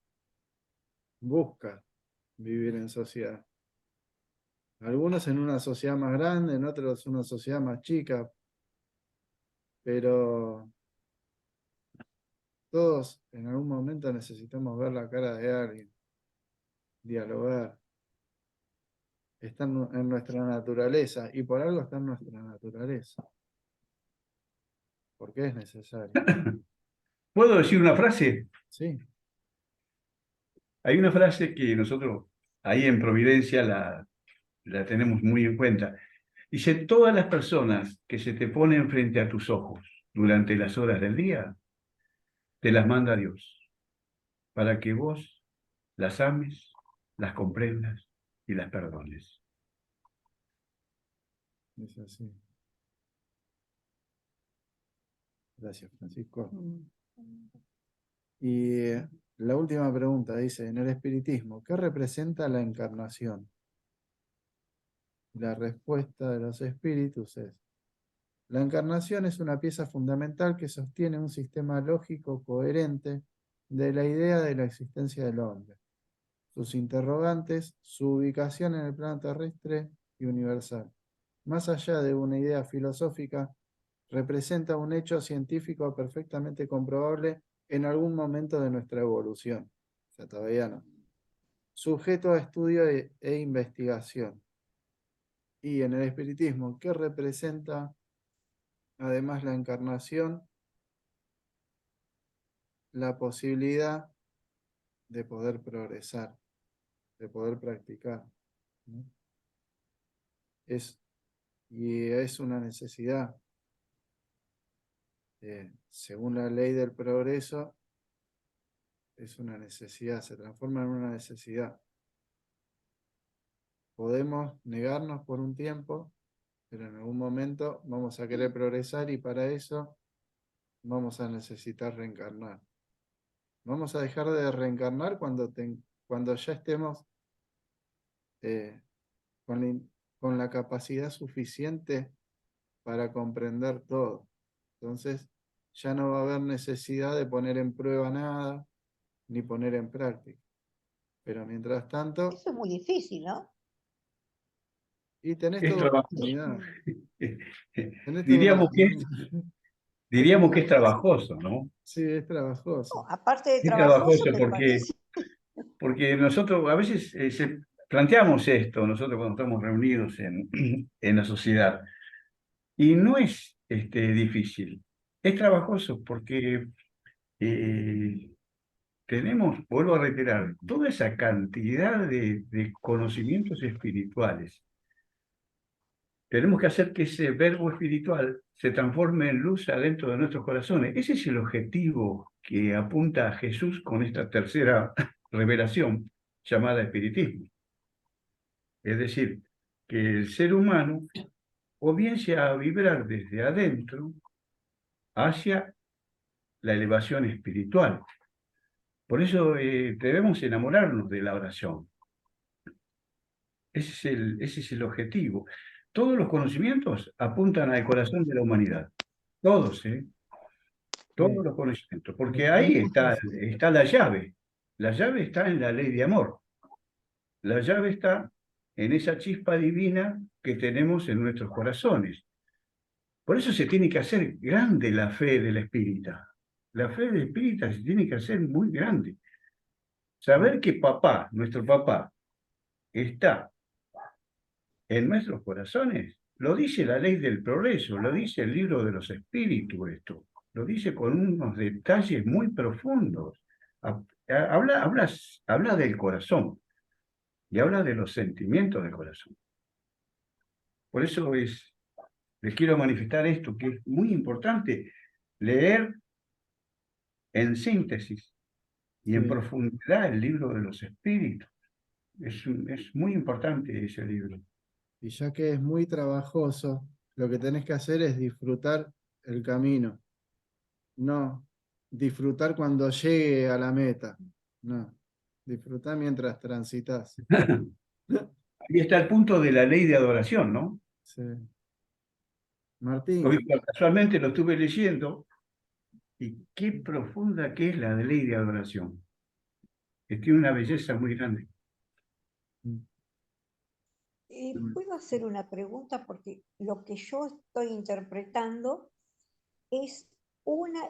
[SPEAKER 1] Busca vivir en sociedad. Algunos en una sociedad más grande, en otros una sociedad más chica, pero todos en algún momento necesitamos ver la cara de alguien, dialogar. Está en nuestra naturaleza y por algo está en nuestra naturaleza, porque es necesario.
[SPEAKER 6] ¿Puedo decir una frase?
[SPEAKER 1] Sí,
[SPEAKER 6] Hay una frase que nosotros ahí en Providencia la tenemos muy en cuenta. Dice, todas las personas que se te ponen frente a tus ojos durante las horas del día, te las manda Dios, para que vos las ames, las comprendas y las perdones.
[SPEAKER 1] es así. Gracias, Francisco. Y la última pregunta dice, en el espiritismo, ¿qué representa la encarnación? La respuesta de los espíritus es, la encarnación es una pieza fundamental que sostiene un sistema lógico coherente de la idea de la existencia del hombre, sus interrogantes, su ubicación en el plano terrestre y universal. Más allá de una idea filosófica, representa un hecho científico perfectamente comprobable en algún momento de nuestra evolución. O sea, todavía no. Sujeto a estudio e investigación. Y en el espiritismo, ¿qué representa además la encarnación? La posibilidad de poder progresar, de poder practicar, ¿no? Y es una necesidad. Según la ley del progreso, es una necesidad, se transforma en una necesidad. Podemos negarnos por un tiempo, pero en algún momento vamos a querer progresar y para eso vamos a necesitar reencarnar. Vamos a dejar de reencarnar cuando ya estemos eh, con la capacidad suficiente para comprender todo. Entonces, ya no va a haber necesidad de poner en prueba nada, ni poner en práctica. Pero mientras tanto,
[SPEAKER 4] Eso es muy difícil, ¿no?
[SPEAKER 1] y tenés
[SPEAKER 6] Es
[SPEAKER 1] toda una
[SPEAKER 6] trabajoso.
[SPEAKER 1] comunidad. Tenés toda una
[SPEAKER 6] Diríamos que es,
[SPEAKER 1] comunidad.
[SPEAKER 6] diríamos que es trabajoso, ¿no?
[SPEAKER 1] Sí, es trabajoso.
[SPEAKER 4] No, aparte de
[SPEAKER 6] Es
[SPEAKER 4] trabajoso,
[SPEAKER 6] trabajoso
[SPEAKER 4] me
[SPEAKER 6] porque,
[SPEAKER 4] parece.
[SPEAKER 6] porque nosotros a veces planteamos esto, nosotros cuando estamos reunidos en la sociedad, y no es difícil, es trabajoso porque tenemos, vuelvo a reiterar, toda esa cantidad de conocimientos espirituales. Tenemos que hacer que ese verbo espiritual se transforme en luz adentro de nuestros corazones. Ese es el objetivo que apunta a Jesús con esta tercera revelación llamada espiritismo. Es decir, que el ser humano comience a vibrar desde adentro hacia la elevación espiritual. Por eso debemos enamorarnos de la oración. Ese es el objetivo. Todos los conocimientos apuntan al corazón de la humanidad. Todos, ¿eh? Todos los conocimientos. Porque ahí está la llave. La llave está en la ley de amor. La llave está en esa chispa divina que tenemos en nuestros corazones. Por eso se tiene que hacer grande la fe del espírita. La fe del espírita se tiene que hacer muy grande. Saber que papá, nuestro papá, está en nuestros corazones, lo dice la ley del progreso, lo dice el libro de los espíritus esto, lo dice con unos detalles muy profundos. Habla del corazón y habla de los sentimientos del corazón. Por eso les quiero manifestar esto, que es muy importante leer en síntesis y en profundidad el libro de los espíritus. Es muy importante ese libro.
[SPEAKER 1] Y ya que es muy trabajoso, lo que tenés que hacer es disfrutar el camino. No disfrutar cuando llegue a la meta. No. Disfrutar mientras transitas.
[SPEAKER 6] Ahí está el punto de la ley de adoración, ¿no?
[SPEAKER 1] Sí. Martín,
[SPEAKER 6] Hoy casualmente lo estuve leyendo y qué profunda que es la ley de adoración. Que tiene una belleza muy grande.
[SPEAKER 4] ¿Puedo hacer una pregunta? Porque lo que yo estoy interpretando es una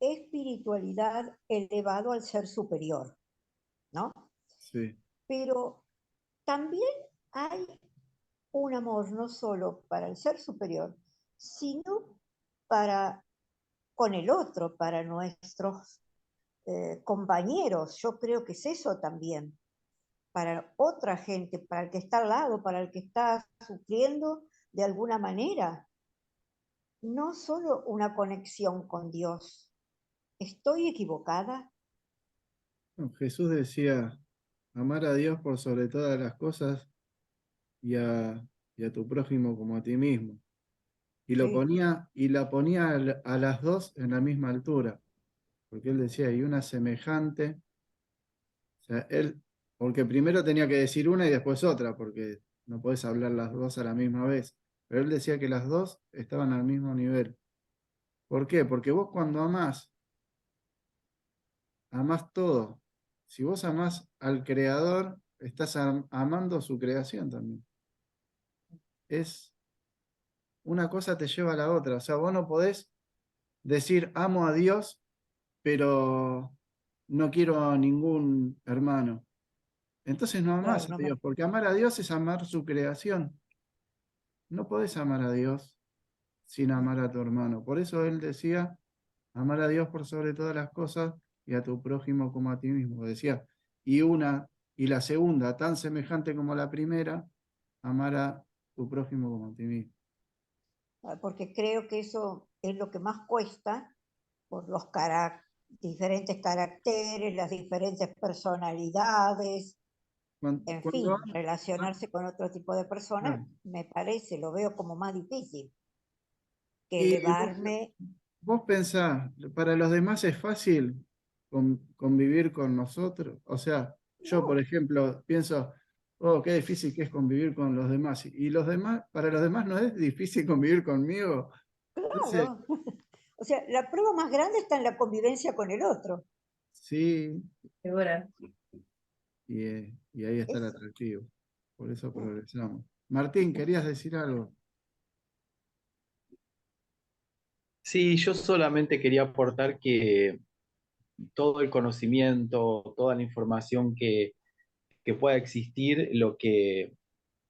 [SPEAKER 4] espiritualidad elevado al ser superior, ¿no?
[SPEAKER 1] sí.
[SPEAKER 4] Pero también hay un amor no solo para el ser superior, sino para con el otro, para nuestros compañeros. Yo creo que es eso también. Para otra gente, para el que está al lado, para el que está sufriendo de alguna manera. No solo una conexión con Dios. ¿Estoy equivocada?
[SPEAKER 1] No, Jesús decía, amar a Dios por sobre todas las cosas y a tu prójimo como a ti mismo. Y lo
[SPEAKER 4] Sí.
[SPEAKER 1] ponía a las dos en la misma altura. Porque él decía, hay una semejante. O sea, porque primero tenía que decir una y después otra, porque no podés hablar las dos a la misma vez. Pero él decía que las dos estaban al mismo nivel. ¿Por qué? Porque vos cuando amás todo. Si vos amás al Creador, estás amando su creación también. Es una cosa te lleva a la otra. O sea, vos no podés decir amo a Dios, pero no quiero a ningún hermano. Entonces no amás
[SPEAKER 4] Claro,
[SPEAKER 1] a
[SPEAKER 4] no
[SPEAKER 1] Dios, porque amar a Dios es amar su creación. No podés amar a Dios sin amar a tu hermano. Por eso él decía, amar a Dios por sobre todas las cosas y a tu prójimo como a ti mismo. Decía, y la segunda, tan semejante como la primera, amar a tu prójimo como a ti mismo.
[SPEAKER 4] porque creo que eso es lo que más cuesta por los diferentes caracteres, las diferentes personalidades, en fin, relacionarse con otro tipo de personas, me parece, lo veo como más difícil que
[SPEAKER 1] Y
[SPEAKER 4] elevarme.
[SPEAKER 1] vos pensás, para los demás es fácil convivir con nosotros. O sea, yo, por ejemplo, pienso, oh, qué difícil que es convivir con los demás. Y los demás, para los demás no es difícil convivir conmigo. Entonces,
[SPEAKER 4] Claro. O sea, la prueba más grande está en la convivencia con el otro.
[SPEAKER 1] Sí,
[SPEAKER 5] Segura.
[SPEAKER 1] y ahí está el
[SPEAKER 4] Eso.
[SPEAKER 1] atractivo. Por eso progresamos. Martín, ¿querías decir algo?
[SPEAKER 7] Sí, yo solamente quería aportar que todo el conocimiento, toda la información que pueda existir, lo que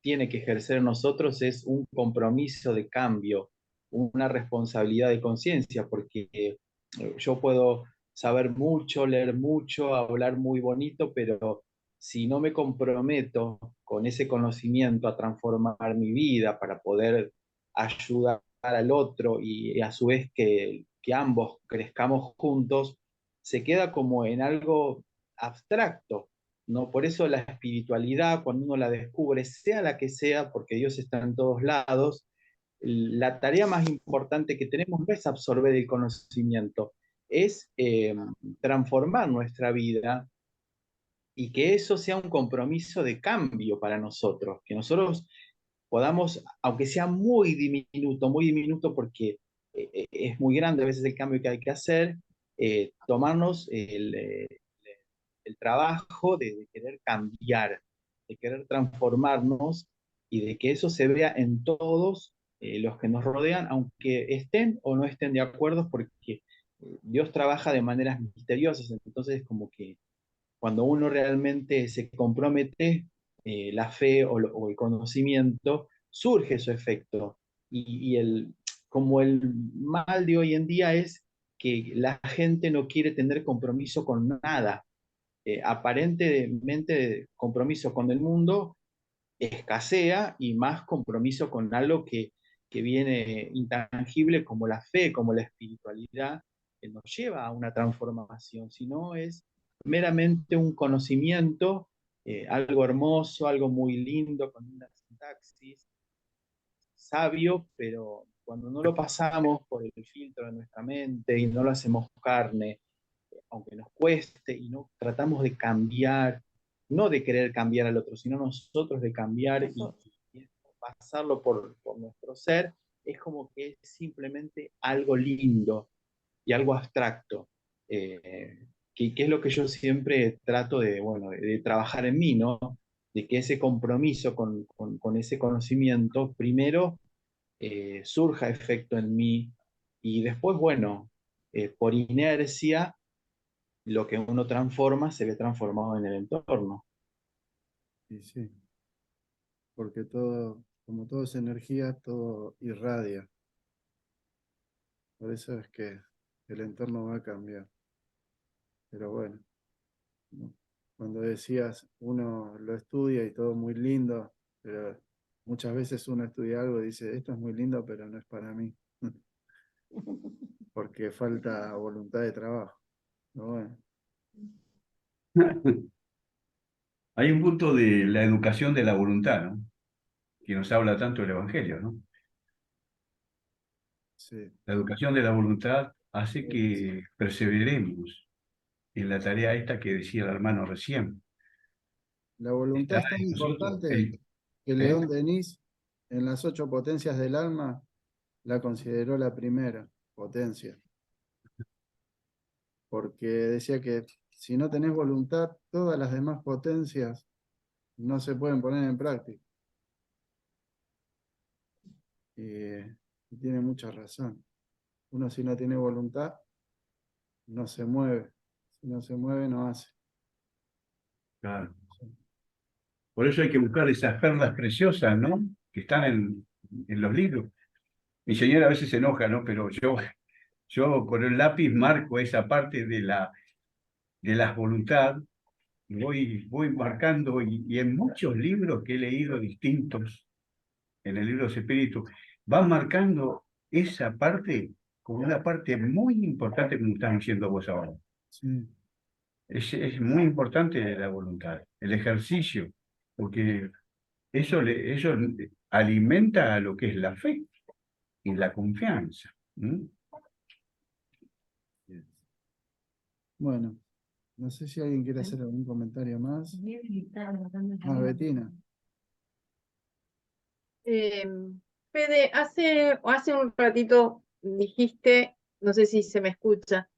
[SPEAKER 7] tiene que ejercer en nosotros es un compromiso de cambio, una responsabilidad de conciencia, porque yo puedo saber mucho, leer mucho, hablar muy bonito, pero si no me comprometo con ese conocimiento a transformar mi vida para poder ayudar al otro y a su vez que ambos crezcamos juntos, se queda como en algo abstracto, ¿no? Por eso la espiritualidad, cuando uno la descubre, sea la que sea, porque Dios está en todos lados, la tarea más importante que tenemos no es absorber el conocimiento, es transformar nuestra vida y que eso sea un compromiso de cambio para nosotros, que nosotros podamos, aunque sea muy diminuto porque es muy grande a veces el cambio que hay que hacer, tomarnos el trabajo de querer cambiar, de querer transformarnos y de que eso se vea en todos los que nos rodean, aunque estén o no estén de acuerdo, porque Dios trabaja de maneras misteriosas, entonces como que cuando uno realmente se compromete, la fe o el conocimiento, surge su efecto. Como el mal de hoy en día es que la gente no quiere tener compromiso con nada. Aparentemente compromiso con el mundo escasea y más compromiso con algo que viene intangible como la fe, como la espiritualidad, que nos lleva a una transformación, sino es meramente un conocimiento, algo hermoso, algo muy lindo, con una sintaxis sabio, pero cuando no lo pasamos por el filtro de nuestra mente y no lo hacemos carne, aunque nos cueste, y no tratamos de cambiar, no de querer cambiar al otro, sino nosotros de cambiar y pasarlo por nuestro ser, es como que es simplemente algo lindo y algo abstracto, que es lo que yo siempre trato de, bueno, de trabajar en mí, ¿no? De que ese compromiso con ese conocimiento, primero, surja efecto en mí y después, bueno, por inercia, lo que uno transforma se ve transformado en el entorno.
[SPEAKER 1] Y sí, porque todo, como todo es energía, todo irradia. Por eso es que el entorno va a cambiar. Pero bueno, ¿no? Cuando decías, uno lo estudia y todo muy lindo, pero muchas veces uno estudia algo y dice, esto es muy lindo, pero no es para mí, porque falta voluntad de trabajo. Pero bueno,
[SPEAKER 6] Hay un punto de la educación de la voluntad, ¿no? Que nos habla tanto el Evangelio, ¿no?
[SPEAKER 1] sí.
[SPEAKER 6] La educación de la voluntad hace que perseveremos en la tarea esta que decía el hermano recién.
[SPEAKER 1] La voluntad
[SPEAKER 6] Está
[SPEAKER 1] es tan
[SPEAKER 6] en nosotros.
[SPEAKER 1] importante que
[SPEAKER 6] ¿Eh?
[SPEAKER 1] León Denis, en las 8 potencias del alma, la consideró la primera potencia, porque decía que si no tenés voluntad, todas las demás potencias no se pueden poner en práctica. Y tiene mucha razón. Uno si no tiene voluntad, no se mueve. Si no se mueve, no hace.
[SPEAKER 6] Claro. Por eso hay que buscar esas perlas preciosas, ¿no? Que están en los libros. Mi señora a veces se enoja, ¿no? Pero yo con el lápiz marco esa parte de la voluntad, voy marcando, y en muchos libros que he leído distintos, en el libro de los espíritus, van marcando esa parte como una parte muy importante, como estás diciendo vos ahora.
[SPEAKER 1] Sí,
[SPEAKER 6] Es muy importante la voluntad, el ejercicio, porque eso alimenta a lo que es la fe y la confianza. ¿Mm?
[SPEAKER 1] yes. Bueno, no sé si alguien quiere hacer algún comentario más. Más Betina.
[SPEAKER 8] Eh, Fede, hace un ratito dijiste, no sé si se me escucha,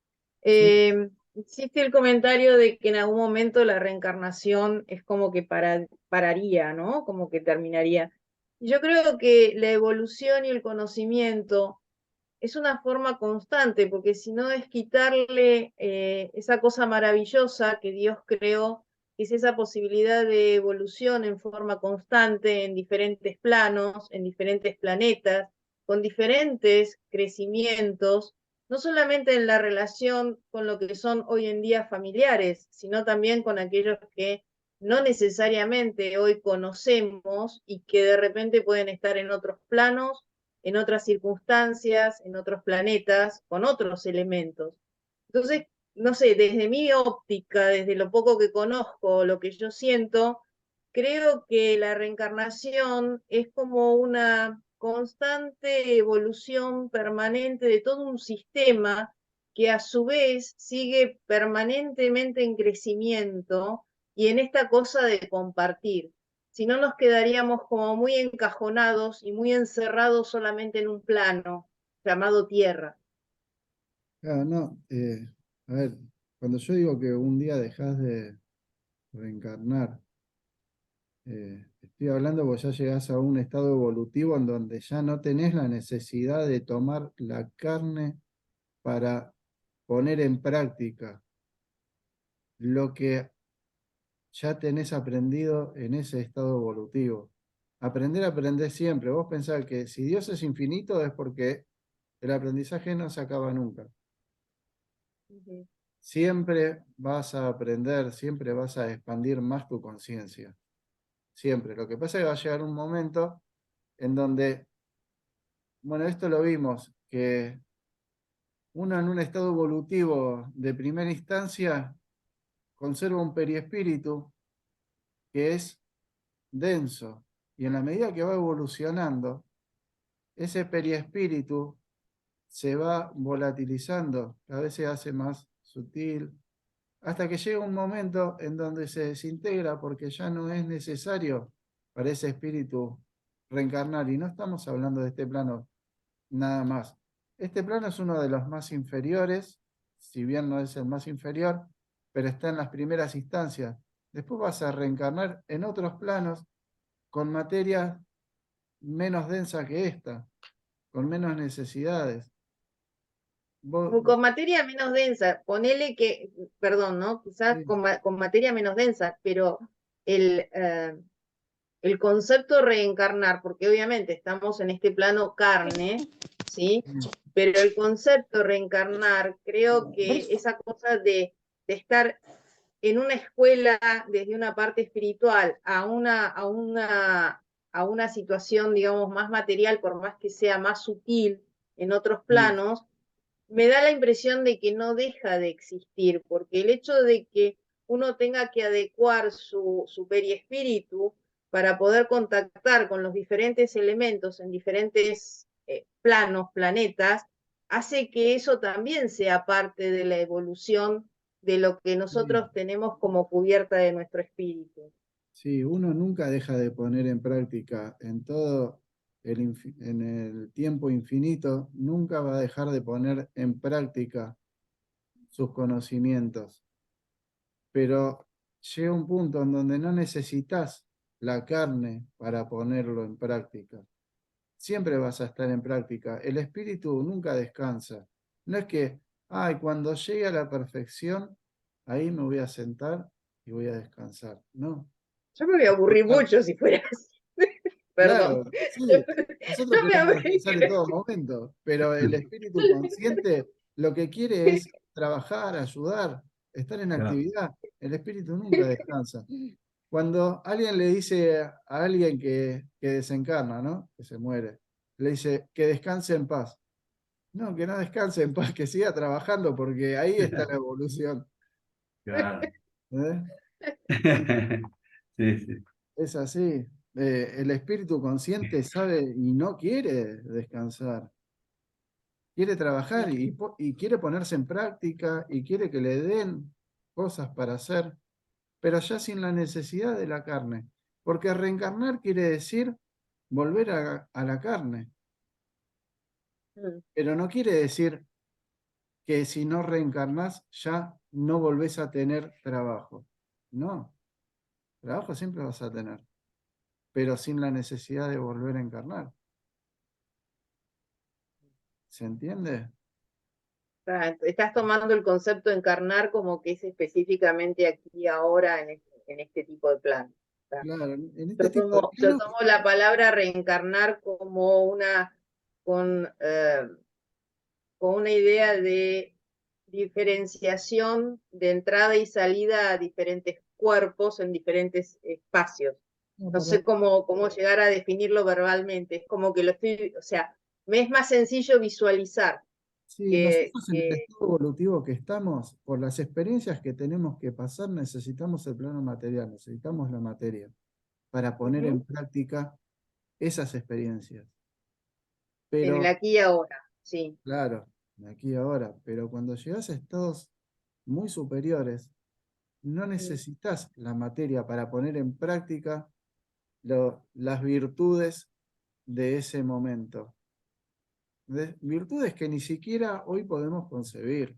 [SPEAKER 1] Sí,
[SPEAKER 8] eh, Hiciste el comentario de que en algún momento la reencarnación es como que pararía, ¿no? Como que terminaría. Yo creo que la evolución y el conocimiento es una forma constante, porque si no es quitarle esa cosa maravillosa que Dios creó, que es esa posibilidad de evolución en forma constante en diferentes planos, en diferentes planetas, con diferentes crecimientos, no solamente en la relación con lo que son hoy en día familiares, sino también con aquellos que no necesariamente hoy conocemos y que de repente pueden estar en otros planos, en otras circunstancias, en otros planetas, con otros elementos. Entonces, no sé, desde mi óptica, desde lo poco que conozco, lo que yo siento, creo que la reencarnación es como una constante evolución permanente de todo un sistema que a su vez sigue permanentemente en crecimiento y en esta cosa de compartir. Si no, nos quedaríamos como muy encajonados y muy encerrados solamente en un plano llamado Tierra.
[SPEAKER 1] Claro, no, a ver, cuando yo digo que un día dejas de reencarnar, estoy hablando porque ya llegás a un estado evolutivo en donde ya no tenés la necesidad de tomar la carne para poner en práctica lo que ya tenés aprendido en ese estado evolutivo. Aprender siempre. Vos pensás que si Dios es infinito es porque el aprendizaje no se acaba nunca. Siempre vas a aprender, siempre vas a expandir más tu conciencia. Siempre. Lo que pasa es que va a llegar un momento en donde, bueno, esto lo vimos, que uno en un estado evolutivo de primera instancia conserva un periespíritu que es denso. Y en la medida que va evolucionando, ese periespíritu se va volatilizando, cada vez se hace más sutil, hasta que llega un momento en donde se desintegra porque ya no es necesario para ese espíritu reencarnar. Y no estamos hablando de este plano nada más. Este plano es uno de los más inferiores, si bien no es el más inferior, pero está en las primeras instancias. Después vas a reencarnar en otros planos con materia menos densa que esta, con menos necesidades.
[SPEAKER 8] Con materia menos densa, ponele que, perdón, ¿no? Quizás
[SPEAKER 1] Sí,
[SPEAKER 8] con materia menos densa, pero el, el concepto reencarnar, porque obviamente estamos en este plano carne, ¿sí? Pero el concepto reencarnar, creo que esa cosa de estar en una escuela desde una parte espiritual a una situación, digamos, más material, por más que sea más sutil en otros
[SPEAKER 1] sí,
[SPEAKER 8] planos, me da la impresión de que no deja de existir, porque el hecho de que uno tenga que adecuar su periespíritu para poder contactar con los diferentes elementos en diferentes planos, planetas, hace que eso también sea parte de la evolución de lo que
[SPEAKER 1] sí.
[SPEAKER 8] nosotros tenemos como cubierta de nuestro espíritu.
[SPEAKER 1] Sí, uno nunca deja de poner en práctica en todo en el tiempo infinito, nunca va a dejar de poner en práctica sus conocimientos. Pero llega un punto en donde no necesitas la carne para ponerlo en práctica. Siempre vas a estar en práctica. El espíritu nunca descansa. No es que, ay, cuando llegue a la perfección, ahí me voy a sentar y voy a descansar. No.
[SPEAKER 8] Yo me voy a aburrir mucho si fuera así. Perdón.
[SPEAKER 1] Claro, sí, nosotros
[SPEAKER 8] Yo me
[SPEAKER 1] queremos descansar en
[SPEAKER 8] aburrí.
[SPEAKER 1] todo momento, pero el espíritu consciente lo que quiere es trabajar, ayudar, estar en
[SPEAKER 6] Claro.
[SPEAKER 1] actividad. El espíritu nunca descansa. Cuando alguien le dice a alguien que desencarna, ¿no? Que se muere, le dice que descanse en paz. No, que no descanse en paz, que siga trabajando, porque ahí está la evolución.
[SPEAKER 6] Claro.
[SPEAKER 1] ¿Eh?
[SPEAKER 6] Sí, sí.
[SPEAKER 1] Es así. El espíritu consciente sabe y no quiere descansar. Quiere trabajar y quiere ponerse en práctica y quiere que le den cosas para hacer, pero ya sin la necesidad de la carne. Porque reencarnar quiere decir volver a la carne, pero no quiere decir que si no reencarnás ya no volvés a tener trabajo. No, trabajo siempre vas a tener, pero sin la necesidad de volver a encarnar. ¿Se entiende?
[SPEAKER 8] Estás tomando el concepto de encarnar como que es específicamente aquí y ahora en este tipo de plan.
[SPEAKER 1] Claro, en este tipo de
[SPEAKER 8] Yo
[SPEAKER 1] planos,
[SPEAKER 8] tomo la palabra reencarnar como con una idea de diferenciación de entrada y salida a diferentes cuerpos en diferentes espacios.
[SPEAKER 1] no,
[SPEAKER 8] No sé cómo llegar a definirlo verbalmente. Es como que o sea, me es más sencillo visualizar
[SPEAKER 1] sí, nosotros en el estado evolutivo que estamos, por las experiencias que tenemos que pasar, necesitamos el plano material, necesitamos la materia para poner en práctica esas experiencias.
[SPEAKER 8] en el
[SPEAKER 1] Pero,
[SPEAKER 8] aquí y ahora, sí.
[SPEAKER 1] claro, de aquí y ahora, pero cuando llegas a estados muy superiores, no necesitas la materia para poner en práctica las virtudes de ese momento. Virtudes que ni siquiera hoy podemos concebir.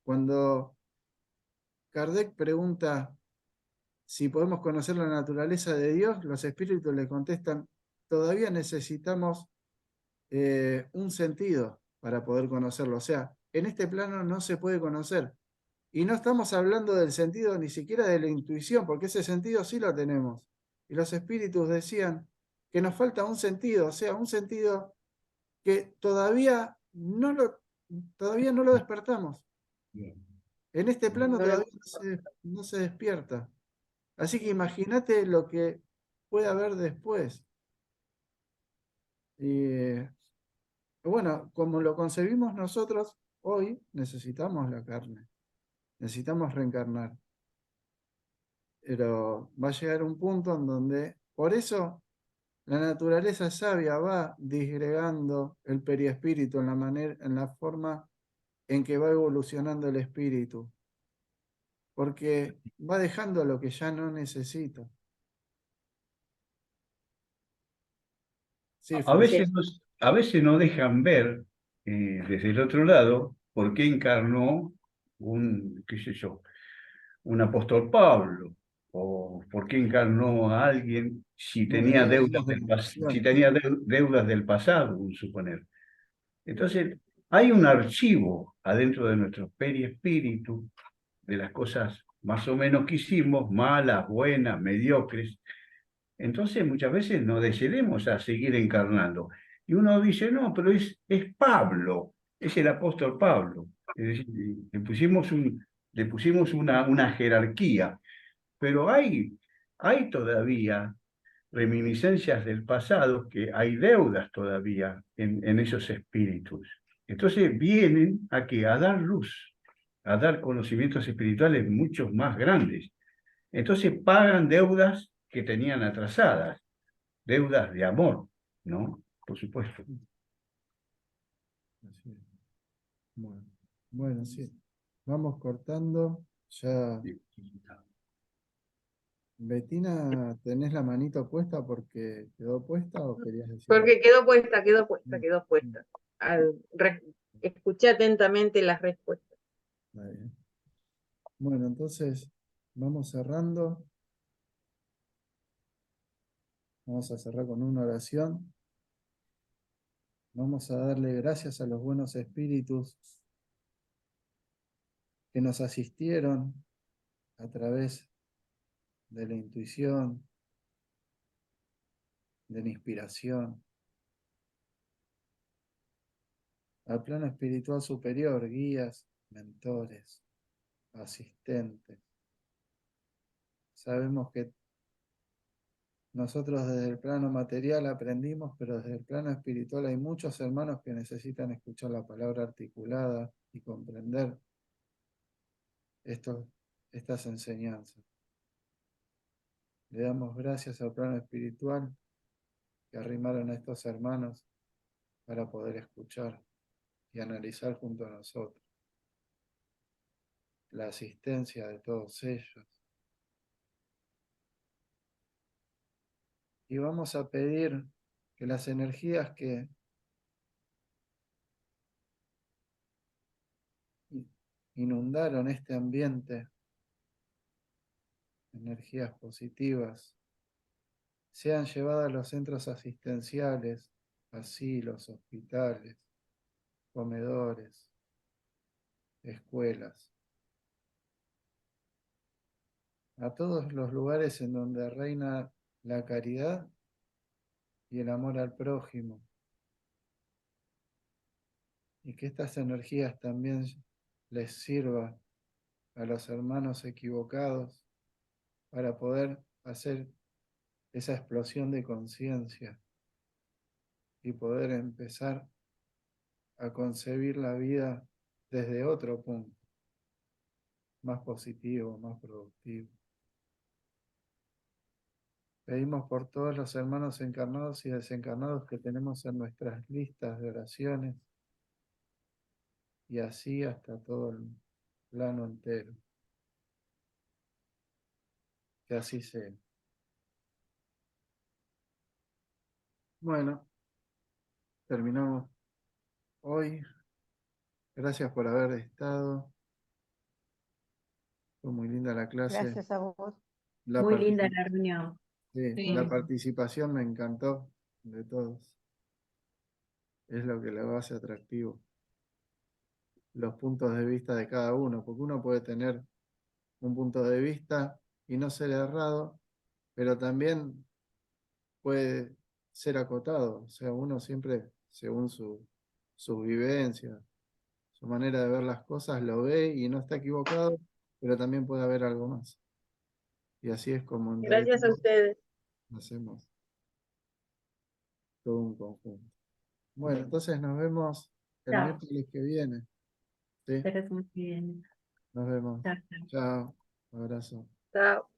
[SPEAKER 1] Cuando Kardec pregunta si podemos conocer la naturaleza de Dios, los espíritus le contestan, todavía necesitamos un sentido para poder conocerlo. O sea, en este plano no se puede conocer. Y no estamos hablando del sentido ni siquiera de la intuición, porque ese sentido sí lo tenemos. Y los espíritus decían que nos falta un sentido, o sea, un sentido que todavía no lo despertamos. En este plano
[SPEAKER 8] No lo
[SPEAKER 1] todavía
[SPEAKER 8] hemos-
[SPEAKER 1] no se despierta. Así que imagínate lo que puede haber después. Y bueno, como lo concebimos nosotros, hoy necesitamos la carne, necesitamos reencarnar. Pero va a llegar un punto en donde, por eso la naturaleza sabia va disgregando el periespíritu en la forma en que va evolucionando el espíritu, porque va dejando lo que ya no necesita. Sí,
[SPEAKER 6] A
[SPEAKER 1] Francisco.
[SPEAKER 6] veces a veces no dejan ver desde el otro lado por qué encarnó qué sé yo, un apóstol Pablo, o por qué encarnó a alguien si
[SPEAKER 1] Bueno,
[SPEAKER 6] tenía
[SPEAKER 1] ahí
[SPEAKER 6] deudas
[SPEAKER 1] las
[SPEAKER 6] si
[SPEAKER 1] demostraciones.
[SPEAKER 6] tenía deudas del pasado, un suponer. Entonces, hay un archivo adentro de nuestro periespíritu de las cosas más o menos que hicimos, malas, buenas, mediocres. Entonces, muchas veces nos decidimos a seguir encarnando. Y uno dice, no, pero es Pablo, es el apóstol Pablo. Es decir, le pusimos una jerarquía, pero hay todavía reminiscencias del pasado, que hay deudas todavía en esos espíritus. Entonces vienen a dar luz, a dar conocimientos espirituales mucho más grandes. Entonces pagan deudas que tenían atrasadas, deudas de amor, ¿no? Por supuesto.
[SPEAKER 1] Así es. Bueno, bueno, sí. Vamos cortando. Ya, Betina, ¿tenés la manito puesta porque quedó puesta o querías decir algo?
[SPEAKER 8] Porque quedó puesta, quedó puesta,
[SPEAKER 1] Mm,
[SPEAKER 8] quedó
[SPEAKER 1] mm,
[SPEAKER 8] puesta. Escuché atentamente las respuestas.
[SPEAKER 1] está bien. Bueno, entonces vamos cerrando. Vamos a cerrar con una oración. Vamos a darle gracias a los buenos espíritus que nos asistieron a través de la intuición, de la inspiración, al plano espiritual superior, guías, mentores, asistentes. Sabemos que nosotros desde el plano material aprendimos, pero desde el plano espiritual hay muchos hermanos que necesitan escuchar la palabra articulada y comprender estas enseñanzas. Le damos gracias al plano espiritual que arrimaron a estos hermanos para poder escuchar y analizar junto a nosotros la asistencia de todos ellos. Y vamos a pedir que las energías que inundaron este ambiente, energías positivas, sean llevadas a los centros asistenciales, asilos, hospitales, comedores, escuelas, a todos los lugares en donde reina la caridad y el amor al prójimo. Y que estas energías también les sirva a los hermanos equivocados para poder hacer esa explosión de conciencia y poder empezar a concebir la vida desde otro punto, más positivo, más productivo. Pedimos por todos los hermanos encarnados y desencarnados que tenemos en nuestras listas de oraciones y así hasta todo el plano entero. Que así sea. Bueno, terminamos hoy. Gracias por haber estado. Fue muy linda la clase.
[SPEAKER 4] Gracias a vos.
[SPEAKER 1] La
[SPEAKER 5] Muy linda
[SPEAKER 1] partici-
[SPEAKER 5] la reunión.
[SPEAKER 1] sí,
[SPEAKER 3] Sí.
[SPEAKER 1] la participación me encantó de todos. Es lo que lo hace atractivo. Los puntos de vista de cada uno, porque uno puede tener un punto de vista y no ser errado, pero también puede ser acotado. O sea, uno siempre, según su vivencia, su manera de ver las cosas, lo ve y no está equivocado, pero también puede haber algo más. Y así es como entre
[SPEAKER 8] Gracias a
[SPEAKER 1] todos
[SPEAKER 8] ustedes.
[SPEAKER 1] hacemos todo un conjunto. Bueno, entonces nos vemos el
[SPEAKER 5] Chao.
[SPEAKER 1] miércoles que viene. ¿Sí?
[SPEAKER 5] Espero que muy bien.
[SPEAKER 1] Nos vemos.
[SPEAKER 5] Chao, chao.
[SPEAKER 1] Chao. Abrazo.
[SPEAKER 8] Chao.